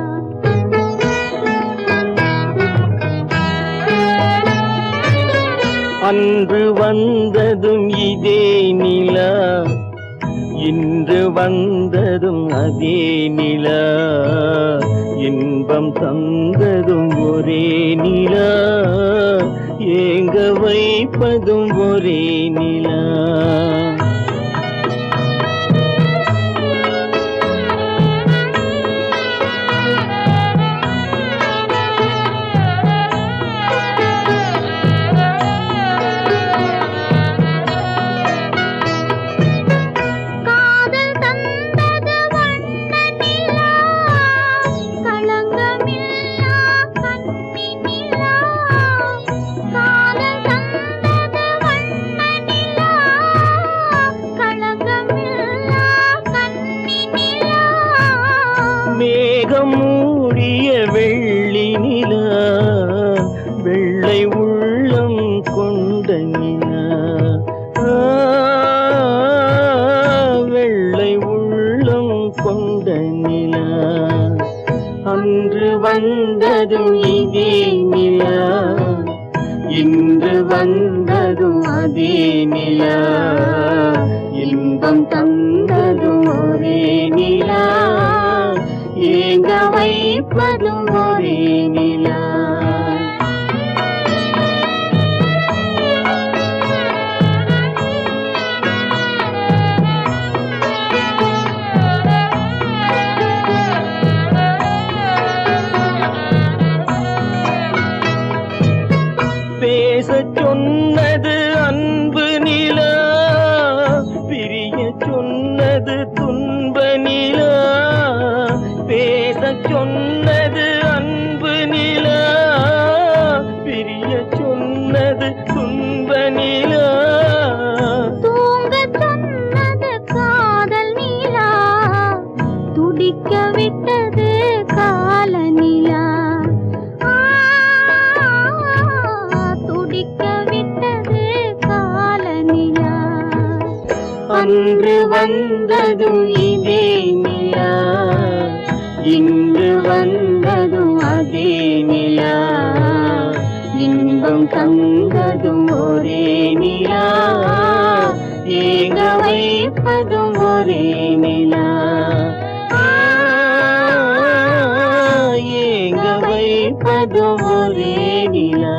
அன்று வந்ததும் இதே நிலா, இன்று வந்ததும் அதே நிலா. இன்பம் தந்ததும் ஒரே நிலா, ஏங்க வைப்பதும் ஒரே நிலா. காதல் தந்தது வண்ண நிலா, களங்கமில்லா கன்னி நிலா. காதல் தந்தது வண்ண நிலா, களங்கமில்லா கன்னி நிலா. மேகம் மூடிய வெள்ளி நிலா, வெள்ளை உள்ளம் கொண்ட நிலா. வெள்ளை உள்ளம் கொண்ட நிலா. அன்று வந்ததும் இதே நிலா, இன்று வந்ததும் அதே நிலா. இன்பம் தந்ததும் ஒரே நிலா, ஏங்க வைப்பதும் ஒரே நிலா. பேசச் சொன்னது அன்பு நிலா, பிரியச் சொன்னது துன்ப நிலா. பேசச் சொன்னது அன்பு நிலா, பிரியச் சொன்னது துன்ப நிலா. தூங்கச் சொன்னது காதல் நிலா, துடிக்க விட்டது கால நிலா. துடிக்க விட்டது கால நிலா. அன்று வந்ததும் இதே நிலா, இன்று வந்ததும் அதே நிலா. இன்பம் தந்ததும் ஒரே நிலா, ஏங்க வைப்பதும் ஒரே நிலா. ஏங்க வைப்பதும் ஒரே நிலா.